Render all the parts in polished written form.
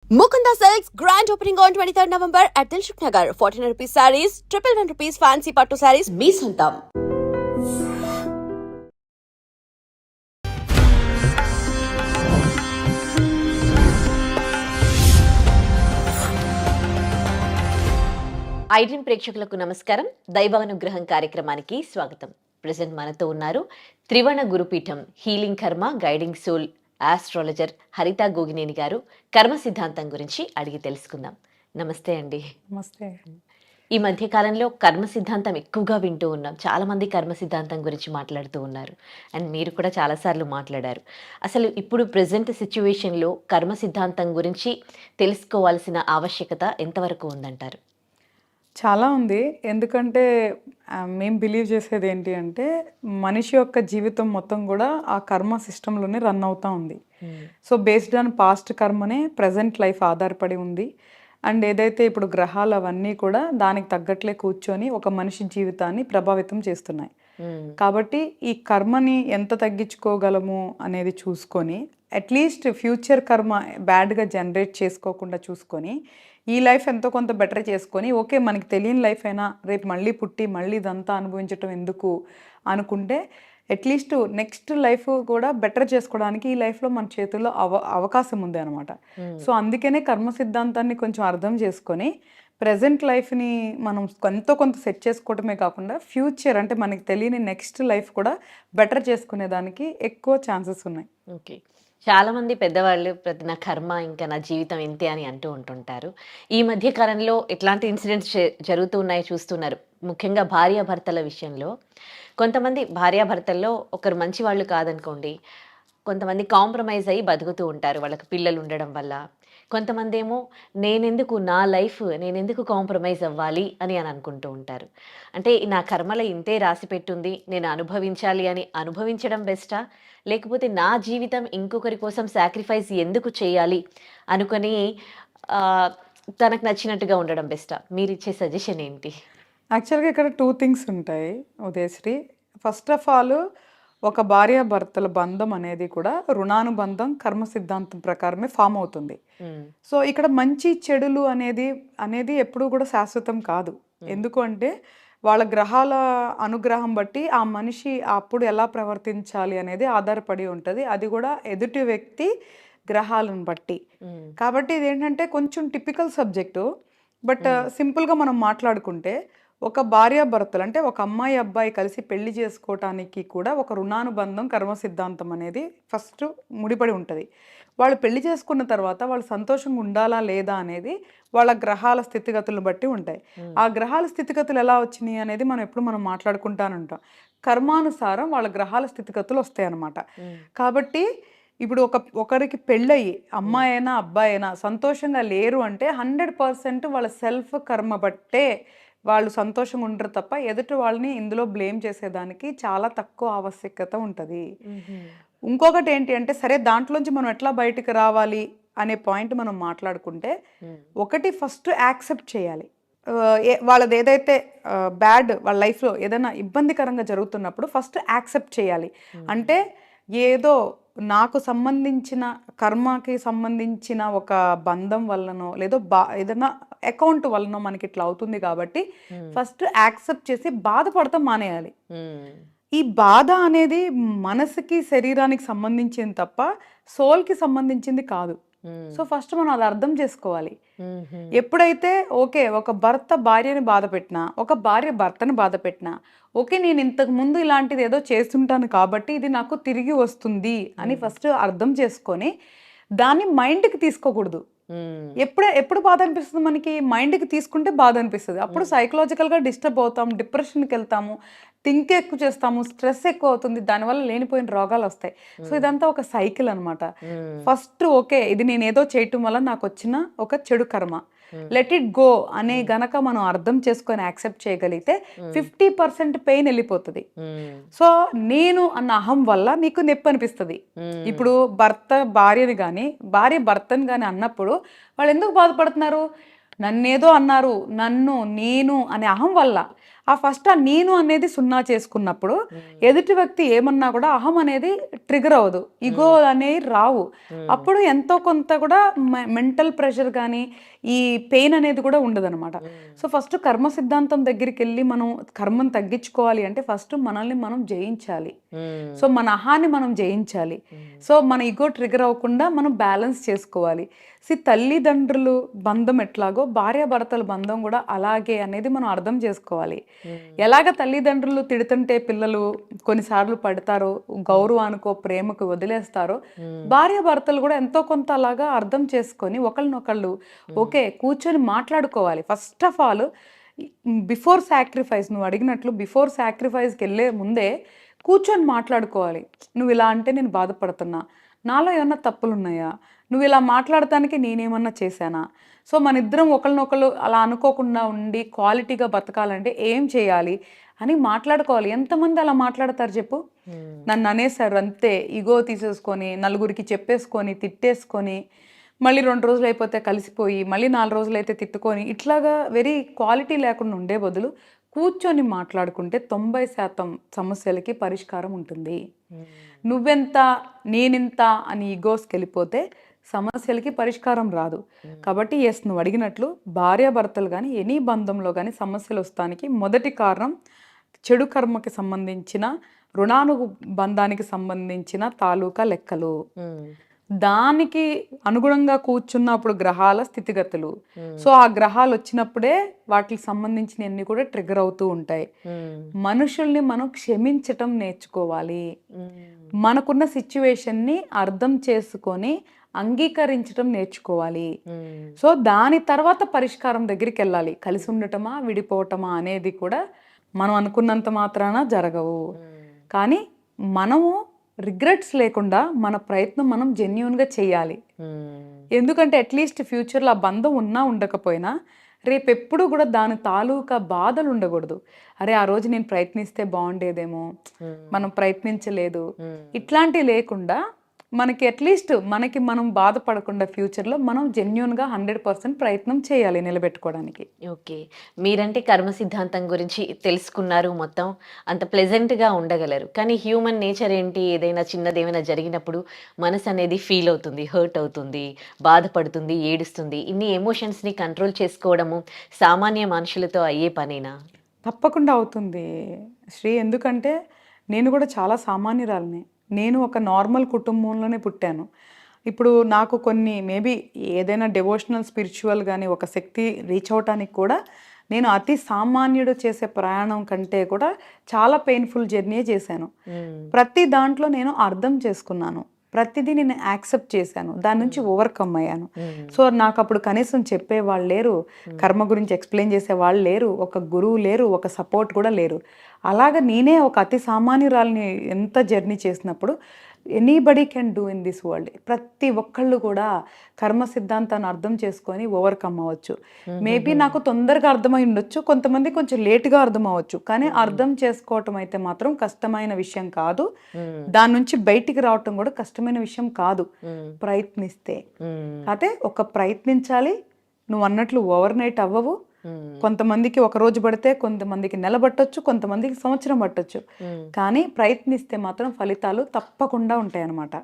Mukunda Silks grand opening on 23rd November at Dilshuk Nagar. 1400 rupees sarees, 111 rupees fancy pattu sarees, మీ సొంతం. ఐడ్రీమ్ ప్రేక్షకులకు నమస్కారం. దైవానుగ్రహం కార్యక్రమానికి స్వాగతం. ప్రెజెంట్ మనతో ఉన్నారు త్రివర్ణ గురుపీఠం హీలింగ్ కర్మ గైడింగ్ సోల్ ఆస్ట్రాలజర్ హరిత గోగినేని గారు. కర్మ సిద్ధాంతం గురించి అడిగి తెలుసుకుందాం. నమస్తే అండి. నమస్తే. ఈ మధ్య కాలంలో కర్మ సిద్ధాంతం ఎక్కువగా వింటూ ఉన్నాం. చాలా మంది కర్మ సిద్ధాంతం గురించి మాట్లాడుతూ ఉన్నారు. అండ్ మీరు కూడా చాలాసార్లు మాట్లాడారు. అసలు ఇప్పుడు ప్రజెంట్ సిచ్యువేషన్లో కర్మ సిద్ధాంతం గురించి తెలుసుకోవాల్సిన ఆవశ్యకత ఎంతవరకు ఉందంటారు? చాలా ఉంది. ఎందుకంటే మేము బిలీవ్ చేసేది ఏంటి అంటే మనిషి యొక్క జీవితం మొత్తం కూడా ఆ కర్మ సిస్టంలోనే రన్ అవుతూ ఉంది. సో బేస్డ్ ఆన్ పాస్ట్ కర్మనే ప్రజెంట్ లైఫ్ ఆధారపడి ఉంది. అండ్ ఏదైతే ఇప్పుడు గ్రహాలు అవన్నీ కూడా దానికి తగ్గట్లే కూర్చొని ఒక మనిషి జీవితాన్ని ప్రభావితం చేస్తున్నాయి. కాబట్టి ఈ కర్మని ఎంత తగ్గించుకోగలము అనేది చూసుకొని అట్లీస్ట్ ఫ్యూచర్ కర్మ బ్యాడ్గా జనరేట్ చేసుకోకుండా చూసుకొని ఈ లైఫ్ ఎంతో కొంత బెటర్ చేసుకొని ఓకే మనకి తెలియని లైఫ్ అయినా రేపు మళ్ళీ పుట్టి మళ్ళీ ఇదంతా అనుభవించటం ఎందుకు అనుకుంటే అట్లీస్ట్ నెక్స్ట్ లైఫ్ కూడా బెటర్ చేసుకోవడానికి ఈ లైఫ్లో మన చేతుల్లో అవకాశం ఉంది అనమాట. సో అందుకనే కర్మ సిద్ధాంతాన్ని కొంచెం అర్థం చేసుకొని ప్రజెంట్ లైఫ్ని మనం ఎంతో కొంత సెట్ చేసుకోవడమే కాకుండా ఫ్యూచర్ అంటే మనకి తెలియని నెక్స్ట్ లైఫ్ కూడా బెటర్ చేసుకునేదానికి ఎక్కువ ఛాన్సెస్ ఉన్నాయి. ఓకే. చాలామంది పెద్దవాళ్ళు నా కర్మ ఇంకా నా జీవితం ఇంతే అని అంటూ ఉంటుంటారు. ఈ మధ్య కాలంలో ఎట్లాంటి ఇన్సిడెంట్స్ జరుగుతూ ఉన్నాయో చూస్తున్నారు. ముఖ్యంగా భార్యాభర్తల విషయంలో కొంతమంది భార్యాభర్తల్లో ఒకరు మంచి వాళ్ళు కాదనుకోండి, కొంతమంది కాంప్రమైజ్ అయ్యి బతుకుతూ ఉంటారు వాళ్ళకి పిల్లలు ఉండడం వల్ల. కొంతమంది ఏమో నేనెందుకు కాంప్రమైజ్ అవ్వాలి అని అనుకుంటూ ఉంటారు. అంటే నా కర్మలో ఇంతే రాసి పెట్టుంది, నేను అనుభవించాలి అని అనుభవించడం బెస్టా, లేకపోతే నా జీవితం ఇంకొకరి కోసం సాక్రిఫైస్ ఎందుకు చేయాలి అనుకొని తనకు నచ్చినట్టుగా ఉండడం బెస్టా? మీరు ఇచ్చే సజెషన్ ఏంటి? యాక్చువల్గా ఇక్కడ 2 థింగ్స్ ఉంటాయి ఉదయశ్రీ. ఫస్ట్ ఆఫ్ ఆల్ ఒక భార్యాభర్తల బంధం అనేది కూడా రుణానుబంధం కర్మ సిద్ధాంతం ప్రకారమే ఫామ్ అవుతుంది. సో ఇక్కడ మంచి చెడులు అనేది ఎప్పుడూ కూడా శాశ్వతం కాదు. ఎందుకు అంటే వాళ్ళ గ్రహాల అనుగ్రహం బట్టి ఆ మనిషి అప్పుడు ఎలా ప్రవర్తించాలి అనేది ఆధారపడి ఉంటుంది. అది కూడా ఎదుటి వ్యక్తి గ్రహాలను బట్టి. కాబట్టి ఇదేంటంటే కొంచెం టిపికల్ సబ్జెక్టు. బట్ సింపుల్గా మనం మాట్లాడుకుంటే ఒక భార్యాభర్తలు అంటే ఒక అమ్మాయి అబ్బాయి కలిసి పెళ్లి చేసుకోవటానికి కూడా ఒక రుణానుబంధం కర్మ సిద్ధాంతం అనేది ఫస్ట్ ముడిపడి ఉంటుంది. వాళ్ళు పెళ్లి చేసుకున్న తర్వాత వాళ్ళు సంతోషంగా ఉండాలా లేదా అనేది వాళ్ళ గ్రహాల స్థితిగతులను బట్టి ఉంటాయి. ఆ గ్రహాల స్థితిగతులు ఎలా వచ్చినాయి అనేది మనం మాట్లాడుకుంటానుంటాం. కర్మానుసారం వాళ్ళ గ్రహాల స్థితిగతులు వస్తాయి అన్నమాట. కాబట్టి ఇప్పుడు ఒకరికి పెళ్ళయి అమ్మాయి అయినా అబ్బాయి అయినా సంతోషంగా లేరు అంటే 100% వాళ్ళ సెల్ఫ్ కర్మ బట్టే వాళ్ళు సంతోషంగా ఉండరు తప్ప ఎదుటి వాళ్ళని ఇందులో బ్లేమ్ చేసేదానికి చాలా తక్కువ ఆవశ్యకత ఉంటుంది. ఇంకొకటి ఏంటి అంటే సరే దాంట్లోంచి మనం ఎట్లా బయటకు రావాలి అనే పాయింట్ మనం మాట్లాడుకుంటే ఒకటి ఫస్ట్ యాక్సెప్ట్ చేయాలి. వాళ్ళది ఏదైతే బ్యాడ్ వాళ్ళ లైఫ్లో ఏదైనా ఇబ్బందికరంగా జరుగుతున్నప్పుడు ఫస్ట్ యాక్సెప్ట్ చేయాలి. అంటే ఏదో నాకు సంబంధించిన కర్మకి సంబంధించిన ఒక బంధం వల్లనో లేదో ఏదైనా అకౌంట్ వల్లనో మనకి ఇట్లా అవుతుంది కాబట్టి ఫస్ట్ యాక్సెప్ట్ చేసి బాధపడతాం మానేయాలి. ఈ బాధ అనేది మనసుకి శరీరానికి సంబంధించింది తప్ప సోల్కి సంబంధించింది కాదు. సో ఫస్ట్ మనం అది అర్థం చేసుకోవాలి. ఎప్పుడైతే ఓకే ఒక భర్త భార్యని బాధ పెట్టినా ఒక భార్య భర్తని బాధ పెట్టినా ఓకే నేను ఇంతకు ముందు ఇలాంటిది ఏదో చేస్తుంటాను కాబట్టి ఇది నాకు తిరిగి వస్తుంది అని ఫస్ట్ అర్థం చేసుకొని దాన్ని మైండ్కి తీసుకోకూడదు. ఎప్పుడు బాధ అనిపిస్తుంది మనకి? మైండ్కి తీసుకుంటే బాధ అనిపిస్తుంది. అప్పుడు సైకలాజికల్గా డిస్టర్బ్ అవుతాము, డిప్రెషన్కి వెళ్తాము, థింక్ ఎక్కువ చేస్తాము, స్ట్రెస్ ఎక్కువ అవుతుంది, దానివల్ల లేనిపోయిన రోగాలు వస్తాయి. సో ఇదంతా ఒక సైకిల్ అనమాట. ఫస్ట్ ఓకే ఇది నేను ఏదో చేయటం వల్ల నాకు వచ్చిన ఒక చెడు కర్మ, లెట్ ఇట్ గో అనే గనక మనం అర్థం చేసుకొని యాక్సెప్ట్ చేయగలిగితే 50% పెయిన్ వెళ్ళిపోతుంది. సో నేను అన్న అహం వల్ల నీకు నొప్పి అనిపిస్తుంది. ఇప్పుడు భర్త భార్యని కానీ భార్య భర్తని కానీ అన్నప్పుడు వాళ్ళు ఎందుకు బాధపడుతున్నారు? నన్నేదో అన్నారు, నేను అనే అహం వల్ల. ఆ నేను అనేది సున్నా చేసుకున్నప్పుడు ఎదుటి వ్యక్తి ఏమన్నా కూడా అహం అనేది ట్రిగర్ అవ్వదు, ఇగో అనేవి రావు. అప్పుడు ఎంతో కొంత కూడా మెంటల్ ప్రెషర్ కానీ ఈ పెయిన్ అనేది కూడా ఉండదన్నమాట. సో ఫస్ట్ కర్మ సిద్ధాంతం దగ్గరికి వెళ్ళి మనం కర్మను తగ్గించుకోవాలి అంటే ఫస్ట్ మనల్ని మనం జయించాలి. సో మన అహాన్ని మనం జయించాలి. సో మన ఇగో ట్రిగర్ అవ్వకుండా మనం బ్యాలెన్స్ చేసుకోవాలి. తల్లిదండ్రులు బంధం ఎట్లాగో భార్యాభర్తల బంధం కూడా అలాగే అనేది మనం అర్థం చేసుకోవాలి. ఎలాగ తల్లిదండ్రులు తిడుతుంటే పిల్లలు కొన్నిసార్లు పడతారో, గౌరవానికో ప్రేమకు వదిలేస్తారో, భార్యాభర్తలు కూడా ఎంతో కొంత అలాగా అర్థం చేసుకొని ఒకళ్ళనొకళ్ళు ఓకే కూర్చొని మాట్లాడుకోవాలి. First of all before sacrifice, నువ్వు అడిగినట్లు బిఫోర్ సాక్రిఫైస్కి వెళ్ళే ముందే కూర్చొని మాట్లాడుకోవాలి. నువ్వు ఇలా అంటే నేను బాధపడుతున్నా, నాలో ఏమన్నా తప్పులు ఉన్నాయా, నువ్వు ఇలా మాట్లాడటానికి నేనేమన్నా చేశానా, సో మన ఇద్దరం ఒకళ్ళనొకళ్ళు అలా అనుకోకుండా ఉండి క్వాలిటీగా బతకాలంటే ఏం చేయాలి అని మాట్లాడుకోవాలి. ఎంతమంది అలా మాట్లాడతారు చెప్పు? నన్ను అనేసారు అంతే, ఇగో తీసేసుకొని నలుగురికి చెప్పేసుకొని తిట్టేసుకొని మళ్ళీ 2 రోజులు అయిపోతే కలిసిపోయి మళ్ళీ 4 రోజులు అయితే తిట్టుకొని ఇట్లాగా వెరీ క్వాలిటీ లేకుండా ఉండే బదులు కూర్చొని మాట్లాడుకుంటే 90% సమస్యలకి పరిష్కారం ఉంటుంది. నువ్వెంత నేనింత అని ఈగోస్కి వెళ్ళిపోతే సమస్యలకి పరిష్కారం రాదు. కాబట్టి ఎస్, నువ్వు అడిగినట్లు భార్యాభర్తలు కానీ ఎనీ బంధంలో కానీ సమస్యలు వస్తానికి మొదటి కారణం చెడు కర్మకి సంబంధించిన రుణానుబంధానికి సంబంధించిన తాలూకా లెక్కలు. దానికి అనుగుణంగా కూర్చున్నప్పుడు గ్రహాల స్థితిగతులు, సో ఆ గ్రహాలు వచ్చినప్పుడే వాటికి సంబంధించినవన్నీ కూడా ట్రిగర్ అవుతూ ఉంటాయి. మనుషుల్ని మనం క్షమించటం నేర్చుకోవాలి. మనకున్న సిచ్యువేషన్ని అర్థం చేసుకొని అంగీకరించడం నేర్చుకోవాలి. సో దాని తర్వాత పరిష్కారం దగ్గరికి వెళ్ళాలి. కలిసి ఉండటమా విడిపోవటమా అనేది కూడా మనం అనుకున్నంత మాత్రాన జరగవు. కానీ మనము రిగ్రెట్స్ లేకుండా మన ప్రయత్నం మనం జెన్యూన్గా చేయాలి. ఎందుకంటే అట్లీస్ట్ ఫ్యూచర్లో ఆ బంధం ఉన్నా ఉండకపోయినా రేపెప్పుడు కూడా దాని తాలూకా బాధలు ఉండకూడదు. అరే ఆ రోజు నేను ప్రయత్నిస్తే బాగుండేదేమో, మనం ప్రయత్నించలేదు, ఇట్లాంటివి లేకుండా మనకి అట్లీస్ట్ మనకి మనం బాధపడకుండా ఫ్యూచర్లో మనం జెన్యూన్గా 100% ప్రయత్నం చేయాలి నిలబెట్టుకోవడానికి. ఓకే, మీరంటే కర్మ సిద్ధాంతం గురించి తెలుసుకున్నారు, మొత్తం అంత ప్లెజెంట్గా ఉండగలరు. కానీ హ్యూమన్ నేచర్ ఏంటి, ఏదైనా చిన్నది ఏమైనా జరిగినప్పుడు మనసు అనేది ఫీల్ అవుతుంది, హర్ట్ అవుతుంది, బాధపడుతుంది, ఏడుస్తుంది. ఇన్ని ఎమోషన్స్ని కంట్రోల్ చేసుకోవడము సామాన్య మనుషులతో అయ్యే పనేనా? తప్పకుండా అవుతుంది శ్రీ. ఎందుకంటే నేను కూడా చాలా సామాన్యురాలిని. నేను ఒక నార్మల్ కుటుంబంలోనే పుట్టాను. ఇప్పుడు నాకు కొన్ని మేబీ ఏదైనా డెవోషనల్ స్పిరిచువల్ కానీ ఒక శక్తి రీచ్ అవటానికి కూడా నేను అతి సామాన్యుడు చేసే ప్రయాణం కంటే కూడా చాలా పెయిన్ఫుల్ జర్నీ చేశాను. ప్రతి దాంట్లో నేను అర్థం చేసుకున్నాను, ప్రతిదీ నేను యాక్సెప్ట్ చేశాను, దాని నుంచి ఓవర్కమ్ అయ్యాను. సో నాకు అప్పుడు కనీసం చెప్పే వాళ్ళు లేరు, కర్మ గురించి ఎక్స్ప్లెయిన్ చేసే వాళ్ళు లేరు, ఒక గురువు లేరు, ఒక సపోర్ట్ కూడా లేరు. అలాగ నేనే ఒక అతి సామాన్యురాలని ఎంత జర్నీ చేసినప్పుడు anybody can do in this world. ప్రతి ఒక్కళ్ళు కూడా కర్మ సిద్ధాంతాన్ని అర్థం చేసుకొని ఓవర్కమ్ అవ్వచ్చు. మేబీ నాకు తొందరగా అర్థమై ఉండొచ్చు, కొంతమంది కొంచెం లేట్గా అర్థం అవ్వచ్చు, కానీ అర్థం చేసుకోవటం అయితే మాత్రం కష్టమైన విషయం కాదు. దాని నుంచి బయటికి రావటం కూడా కష్టమైన విషయం కాదు, ప్రయత్నిస్తే. అయితే ఒక ప్రయత్నించాలి. నువ్వు అన్నట్లు ఓవర్ నైట్ అవ్వవు. కొంతమందికి ఒక రోజు పడితే, కొంతమందికి నెల పట్టొచ్చు, కొంతమందికి సంవత్సరం పట్టొచ్చు, కానీ ప్రయత్నిస్తే మాత్రం ఫలితాలు తప్పకుండా ఉంటాయి అన్నమాట.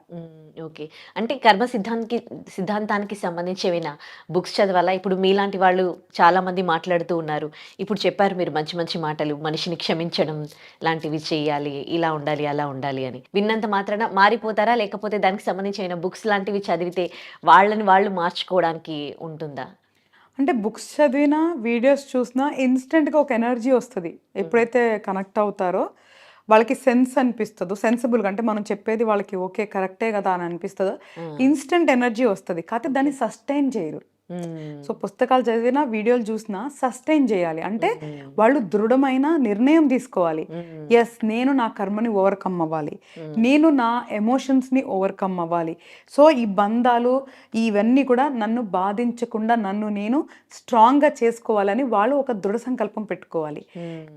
ఓకే, అంటే కర్మ సిద్ధాంతానికి సంబంధించి ఏమైనా బుక్స్ చదవాలా? ఇప్పుడు మీలాంటి వాళ్ళు చాలా మంది మాట్లాడుతూ ఉన్నారు. ఇప్పుడు చెప్పారు మీరు మంచి మంచి మాటలు, మనిషిని క్షమించడం లాంటివి చేయాలి, ఇలా ఉండాలి, అలా ఉండాలి అని. విన్నంత మాత్రాన మారిపోతారా, లేకపోతే దానికి సంబంధించి ఏమైనా బుక్స్ లాంటివి చదివితే వాళ్ళని వాళ్ళు మార్చుకోవడానికి ఉంటుందా? అంటే బుక్స్ చదివినా వీడియోస్ చూసినా ఇన్స్టెంట్గా ఒక ఎనర్జీ వస్తుంది. ఎప్పుడైతే కనెక్ట్ అవుతారో వాళ్ళకి సెన్స్ అనిపిస్తుందో, సెన్సిబుల్గా అంటే మనం చెప్పేది వాళ్ళకి ఓకే కరెక్టే కదా అని అనిపిస్తుందో ఇన్స్టెంట్ ఎనర్జీ వస్తుంది. కాకపోతే దాన్ని సస్టైన్ చేయరు. సో పుస్తకాలు చదివినా వీడియోలు చూసినా సస్టైన్ చేయాలి. అంటే వాళ్ళు దృఢమైన నిర్ణయం తీసుకోవాలి. ఎస్, నేను నా కర్మని ఓవర్కమ్ అవ్వాలి, నేను నా ఎమోషన్స్ని ఓవర్కమ్ అవ్వాలి. సో ఈ బంధాలు ఇవన్నీ కూడా నన్ను బాధించకుండా నన్ను నేను స్ట్రాంగ్గా చేసుకోవాలని వాళ్ళు ఒక దృఢ సంకల్పం పెట్టుకోవాలి.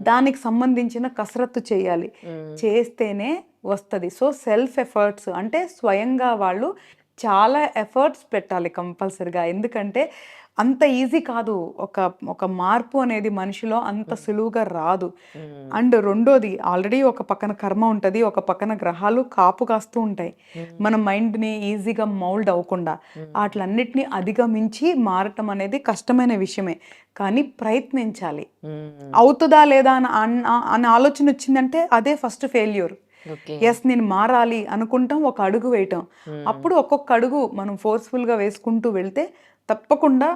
దానికి సంబంధించిన కసరత్తు చేయాలి, చేస్తేనే వస్తుంది. సో సెల్ఫ్ ఎఫర్ట్స్ అంటే స్వయంగా వాళ్ళు చాలా ఎఫర్ట్స్ పెట్టాలి కంపల్సరిగా. ఎందుకంటే అంత ఈజీ కాదు. ఒక ఒక మార్పు అనేది మనిషిలో అంత సులువుగా రాదు. హ్మ్. అండ్ రెండోది ఆల్రెడీ ఒక పక్కన కర్మ ఉంటది. ఒక పక్కన గ్రహాలు కాపు కాస్తూ ఉంటాయి. మన మైండ్‌ని ఈజీగా మౌల్డ్ అవ్వకుండా. ఆటిలన్నిటిని అధిగమించి మారటం అనేది కష్టమైన విషయమే. కానీ ప్రయత్నించాలి. హ్మ్. అవుతదా లేదా అన్న ఆలోచన వచ్చిందంటే అదే ఫస్ట్ ఫెయిల్యూర్. ఓకే. యెస్, నేను మారాలి అనుకుంటాం, ఒక అడుగు వేయటం. హ్మ్. అప్పుడు ఒక్కొక్క అడుగు మనం ఫోర్స్‌ఫుల్‌గా వేసుకుంటూ వెళ్తే తప్పకుండా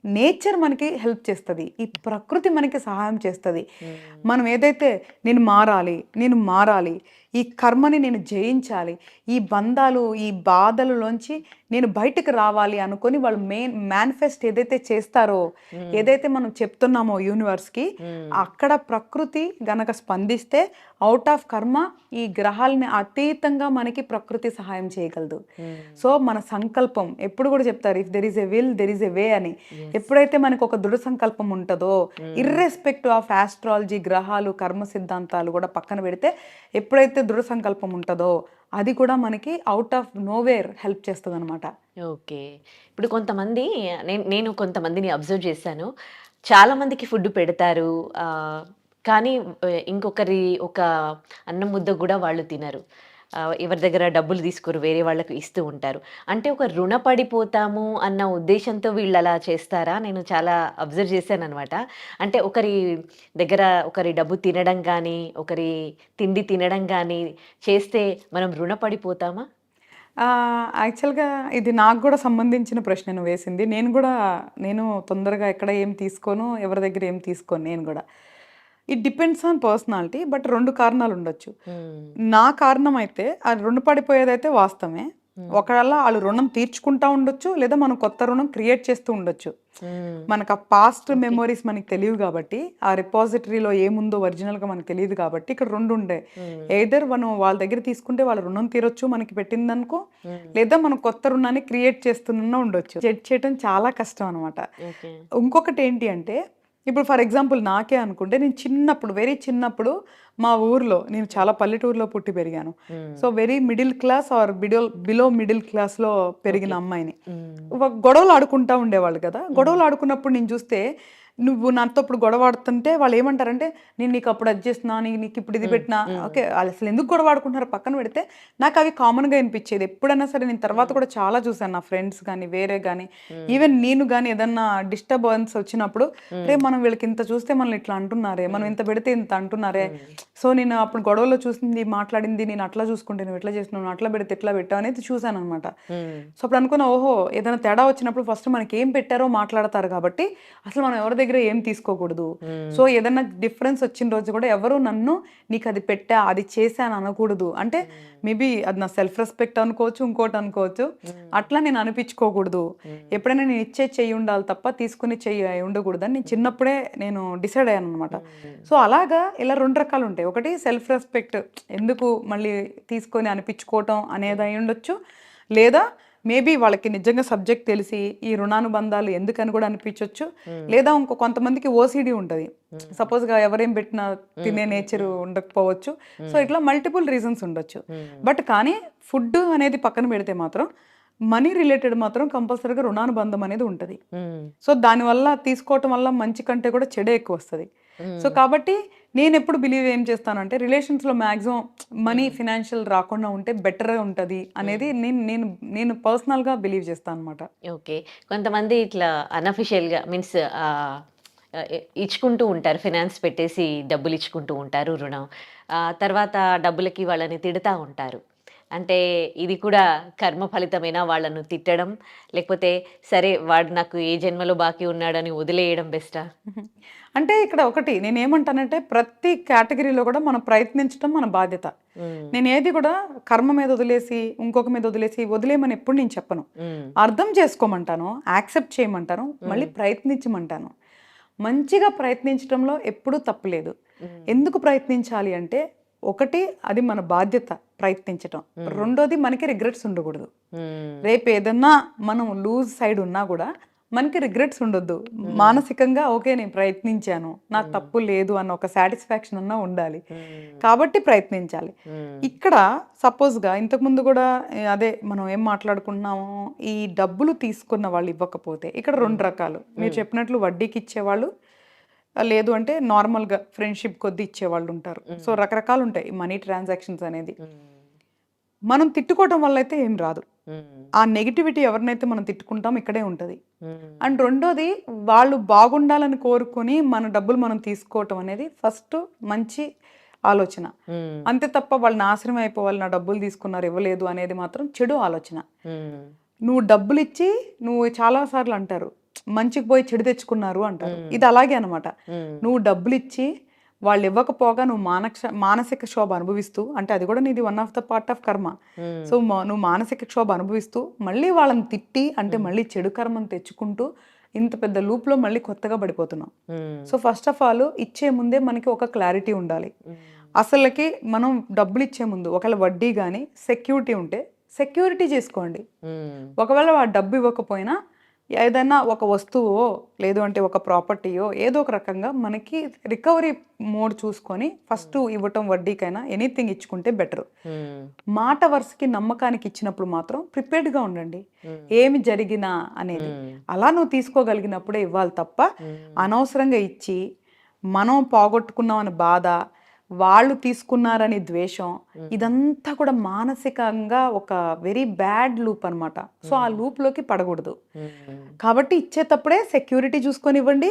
నేచర్ మనకి హెల్ప్ చేస్తది. ఈ ప్రకృతి మనకి సహాయం చేస్తది. హ్మ్. మనం ఏదైతే నేను మారాలి, నేను మారాలి, ఈ కర్మని నేను జయించాలి, ఈ బంధాలు, ఈ బాధలలోంచి నేను బయటకు రావాలి అనుకొని వాళ్ళు మేనిఫెస్ట్ ఏదైతే చేస్తారో, ఏదైతే మనం చెప్తున్నామో యూనివర్స్‌కి, అక్కడ ప్రకృతి గనక స్పందిస్తే ఔట్ ఆఫ్ కర్మ ఈ గ్రహాలని అతీతంగా మనకి ప్రకృతి సహాయం చేయగలదు. సో మన సంకల్పం ఎప్పుడు కూడా చెప్తారు, if there is a will there is a way అని. ఎప్పుడైతే మనకు ఒక దృఢ సంకల్పం ఉంటుందో, ఇర్రెస్పెక్టివ్ ఆఫ్ ఆస్ట్రాలజీ, గ్రహాలు, కర్మ సిద్ధాంతాలు కూడా పక్కన పెడితే, ఎప్పుడైతే దృఢ సంకల్పం ఉంటుందో అది కూడా మనకి అవుట్ ఆఫ్ నోవేర్ హెల్ప్ చేస్తుంది అనమాట. ఓకే. ఇప్పుడు కొంతమంది నేను కొంతమందిని అబ్జర్వ్ చేశాను. చాలా మందికి ఫుడ్ పెడతారు. కానీ ఇంకొకరి ఒక అన్నం ముద్ద గూడా వాళ్ళు తినరు. ఎవరి దగ్గర డబ్బులు తీసుకోరు. వేరే వాళ్ళకి ఇస్తూ ఉంటారు. అంటే ఒక రుణపడిపోతాము అన్న ఉద్దేశంతో వీళ్ళలా చేస్తారా? నేను చాలా అబ్జర్వ్ చేశాననమాట. అంటే ఒకరి దగ్గర ఒకరి డబ్బు తినడం గానీ, ఒకరి తిండి తినడం గానీ చేస్తే మనం రుణపడిపోతామా? యాక్చువల్‌గా ఇది నాకు గూడా సంబంధించిన ప్రశ్న నువ్వు వేసింది. నేను తొందరగా ఎక్కడ ఏం తీసుకోను, ఎవరి దగ్గర ఏం తీసుకోను నేను గూడా. It depends on personality. But 2 కారణాలుండొచ్చు. హ్మ్. నా కారణం అయితే అది రుణపడిపోయేదైతే వాస్తవమే. హ్మ్. ఒకవేళ ఆళ్ళు రుణం తీర్చుకుంటా ఉండొచ్చు, లేదా మనం కొత్త రుణం క్రియేట్ చేస్తూ ఉండొచ్చు. హ్మ్. మనకు ఆ పాస్ట్ ఓకే. మెమోరీస్ మనకు తెలియవు గాబట్టి, ఆ రిపాజిటరీలో ఏముందో ఒరిజినల్‌గా మనకు తెలీదు కాబట్టి, ఇక్కడ 2 ఉంటాయి. హ్మ్. ఎయిదర్ మనం వాళ్ళ దగ్గర తీసుకుంటే వాళ్ళ రుణం తీరొచ్చు మనకి పెట్టిందనుకో, హ్మ్. లేదా మనం కొత్త రుణాన్ని క్రియేట్ చేస్తున్నా ఉండొచ్చు. జడ్జ్ చేయటం చాలా కష్టం అనమాట. ఓకే. ఇంకొకటేంటి అంటే, ఇప్పుడు ఫర్ ఎగ్జాంపుల్ నాకే అనుకుంటే, నేను చిన్నప్పుడు, వెరీ చిన్నప్పుడు మా ఊర్లో, నేను చాలా పల్లెటూరులో పుట్టి పెరిగాను. Hmm. So, very middle class or below middle క్లాస్‌లో పెరిగిన ఓకే. అమ్మాయిని. హ్మ్. గొడవలు ఆడుకుంటా ఉండేవాళ్ళు కదా! హ్మ్. గొడవలు ఆడుకున్నప్పుడు నేను చూస్తే, నువ్వు నాతో ఇప్పుడు గొడవ ఆడుతుంటే వాళ్ళేమంటారంటే, నేను నీకప్పుడు అది చేస్తున్నా, నీకిప్పుడు ఇది హ్మ్. పెట్టినా. హ్మ్. ఓకే. ఆళ్ళసలు ఎందుకు గొడవ ఆడుకుంటున్నారో పక్కన పెడితే, నాకవి కామన్‌గా అనిపిచ్చేది. ఎప్పుడైనా సరే నేను తర్వాత హ్మ్. కూడా చాలా చూసాను. నా ఫ్రెండ్స్ గానీ, వేరే గానీ, హ్మ్. ఈవెన్ నేను గానీ ఏదన్నా డిస్టర్బెన్స్ వచ్చినప్పుడు, హ్మ్. "అరే! మనం వీళ్ళకింత చూస్తే మనల్ని ఇట్లా అంటున్నారే, మనం హ్మ్. ఇంత పెడితే ఇంత అంటున్నారే. హ్మ్. సో, నేను అప్పుడు గొడవలో చూసింది, మాట్లాడింది, నేను అట్లా చూసుకుంటే నువ్వు ఇట్లా చేసినావు, నువ్వు అట్లా పెడితే ఇట్లా పెట్టావు" అనేది చూసాననమాట. హ్మ్. సో, అప్పుడు అనుకున్నా, ఓహో! ఏదైనా తేడా వచ్చినప్పుడు ఫస్ట్ మనకేం పెట్టారో మాట్లాడతారు కాబట్టి, అసలు మనం ఎవరి దగ్గర ఏం తీసుకోకూడదు. హ్మ్. సో, ఏదన్నా డిఫరెన్స్ వచ్చిన రోజు కూడా ఎవరు నన్ను నీకది పెట్టా, అది చేశా అని అనకూడదు. అంటే హ్మ్. మేబీ అది నా సెల్ఫ్ రెస్పెక్ట్ అనుకోవచ్చు, ఇంకోటి అనుకోవచ్చు. హ్మ్. అట్లా నేను అనిపించుకోకూడదు. హ్మ్. ఎప్పుడైనా నేను ఇచ్చే చెయ్యి ఉండాలి తప్ప తీసుకునే చెయ్యి ఉండకూడదని నేను చిన్నప్పుడే నేను డిసైడ్ అయ్యాననమాట. హ్మ్. సో, అలాగా ఇలా 2 రకాలుంటాయి. ఒకటి సెల్ఫ్ రెస్పెక్ట్, ఎందుకు మళ్ళీ తీసుకొని అనిపించుకోవటం అనేది అయ్యుండొచ్చు. లేదా మేబీ వాళ్ళకి నిజంగా సబ్జెక్ట్ తెలిసి ఈ రుణానుబంధాలు ఎందుకని కూడా అనిపించొచ్చు. హ్మ్. లేదా కొంతమందికి ఓసీడీ ఉంటది. హ్మ్. సపోజ్‌గా ఎవరేం పెట్టినా తినే హ్మ్. నేచర్ హ్మ్. ఉండకపోవచ్చు. సో, హ్మ్. ఇట్లా మల్టిపుల్ రీజన్స్ ఉండొచ్చు. హ్మ్. బట్ కానీ ఫుడ్ అనేది పక్కన పెడితే మాత్రం మనీ రిలేటెడ్ మాత్రం కంపల్సరీగా రుణానుబంధం అనేది ఉంటది. హ్మ్. సో, దానివల్ల తీసుకోవటం వల్ల మంచి కంటే కూడా చెడే ఎక్కువొస్తది. సో, హ్మ్. కాబట్టి నేనెప్పుడు బిలీవ్ ఏం చేస్తానంటే, రిలేషన్స్‌లో మాక్సిమం మనీ, హ్మ్. ఫినాన్షియల్ రాకుండా ఉంటే బెటరే ఉంటది అనేది హ్మ్. నేను నేను నేను పర్సనల్‌గా బిలీవ్ చేస్తా అనమాట. ఓకే. కొంతమంది ఇట్లా అన్‌అఫిషియల్‌గా మీన్స్ ఆహ్, ఆహ్, ఇచ్చుకుంటూ ఉంటారు. ఫినాన్స్ పెట్టేసి డబ్బులిచ్చుకుంటూ ఉంటారు రుణం. తర్వాత డబ్బులకి వాళ్ళని తిడతా ఉంటారు. అంటే ఇది కూడా కర్మ ఫలితమేనా వాళ్ళను తిట్టడం? లేకపోతే సరే వాడు నాకు ఏ జన్మలో బాకీ ఉన్నాడని వదిలేయడం బెస్టా? హుహు. అంటే ఇక్కడ ఒకటి నేనేమంటానంటే, ప్రతి కేటగరీలో కూడా మనం ప్రయత్నించడం మన బాధ్యత. హ్మ్. నేనేది కూడా కర్మ మీద వదిలేసి, ఇంకొక మీద వదిలేసి, వదిలేయమని ఎప్పుడు నేను చెప్పను. హ్మ్. అర్థం చేసుకోమంటాను, యాక్సెప్ట్ చేయమంటాను, మళ్ళీ హ్మ్. ప్రయత్నించమంటాను. మంచిగా ప్రయత్నించడంలో ఎప్పుడూ తప్పు లేదు. హ్మ్. ఎందుకు ప్రయత్నించాలి అంటే, ఒకటి అది మన బాధ్యత ప్రయత్నించటం. హ్మ్. రెండోది మనకి రిగ్రెట్స్ ఉండకూడదు. హ్మ్. రేపేదన్నా మనం లూజ్ సైడ్ ఉన్నా గూడా, మనకి రిగ్రెట్స్ ఉండొద్దు. మానసికంగా ఓకే నేను ప్రయత్నించాను, నాకు తప్పు లేదు అన్న ఒక సాటిస్ఫాక్షన్ అన్నా ఉండాలి. కాబట్టి ప్రయత్నించాలి. ఇక్కడ సపోజ్గా ఇంతకుముందు కూడా అదే మనం ఏం మాట్లాడుకుంటున్నాము, ఈ డబ్బులు తీసుకున్న వాళ్ళు ఇవ్వకపోతే ఇక్కడ 2 రకాలు. మీరు చెప్పినట్లు వడ్డీకి ఇచ్చేవాళ్ళు, లేదు అంటే నార్మల్గా ఫ్రెండ్షిప్ కొద్దీ ఇచ్చేవాళ్ళు ఉంటారు. సో రకరకాలు ఉంటాయి మనీ ట్రాన్సాక్షన్స్ అనేది. మనం తిట్టుకోవడం వల్ల అయితే ఏం రాదు. ఆ నెగిటివిటీ ఎవరినైతే మనం తిట్టుకుంటాం ఇక్కడే ఉంటుంది. అండ్ రెండోది, వాళ్ళు బాగుండాలని కోరుకొని మన డబ్బులు మనం తీసుకోవటం అనేది ఫస్ట్ మంచి ఆలోచన. అంతే తప్ప వాళ్ళు నాశనం అయిపోవాలి, నా డబ్బులు తీసుకున్నారు ఇవ్వలేదు అనేది మాత్రం చెడు ఆలోచన. నువ్వు డబ్బులు ఇచ్చి, నువ్వు చాలా సార్లు అంటారు మంచికి పోయి చెడు తెచ్చుకున్నారు అంటారు. ఇది అలాగే అనమాట. నువ్వు డబ్బులు ఇచ్చి వాళ్ళు ఇవ్వకపోగా నువ్వు మానసిక క్షోభ అనుభవిస్తూ, అంటే అది కూడా నీది 1 ఆఫ్ ద పార్ట్ ఆఫ్ కర్మ. సో నువ్వు మానసిక క్షోభ అనుభవిస్తూ మళ్ళీ వాళ్ళని తిట్టి, అంటే మళ్ళీ చెడు కర్మను తెచ్చుకుంటూ ఇంత పెద్ద లూప్లో మళ్ళీ కొత్తగా పడిపోతున్నాం. సో ఫస్ట్ ఆఫ్ ఆల్ ఇచ్చే ముందే మనకి ఒక క్లారిటీ ఉండాలి. అసలుకి మనం డబ్బులు ఇచ్చే ముందు ఒకవేళ వడ్డీ కానీ సెక్యూరిటీ ఉంటే సెక్యూరిటీ చేసుకోండి. ఒకవేళ వాడు డబ్బు ఇవ్వకపోయినా ఏదైనా ఒక వస్తువో లేదు అంటే ఒక ప్రాపర్టీయో ఏదో ఒక రకంగా మనకి రికవరీ మోడ్ చూసుకొని ఫస్ట్ ఇవ్వటం, వడ్డీకైనా ఎనీథింగ్ ఇచ్చుకుంటే బెటర్. మాట వరుసకి నమ్మకానికి ఇచ్చినప్పుడు మాత్రం ప్రిపేర్డ్గా ఉండండి ఏమి జరిగినా అనేది. అలా నువ్వు తీసుకోగలిగినప్పుడే ఇవ్వాలి తప్ప అనవసరంగా ఇచ్చి మనం పోగొట్టుకున్నాం అని బాధ, వాళ్ళు తీసుకున్నారని ద్వేషం, ఇదంతా కూడా మానసికంగా ఒక వెరీ బ్యాడ్ లూప్ అనమాట. సో ఆ లూప్లోకి పడకూడదు. కాబట్టి ఇచ్చేటప్పుడే సెక్యూరిటీ చూసుకొని ఇవ్వండి.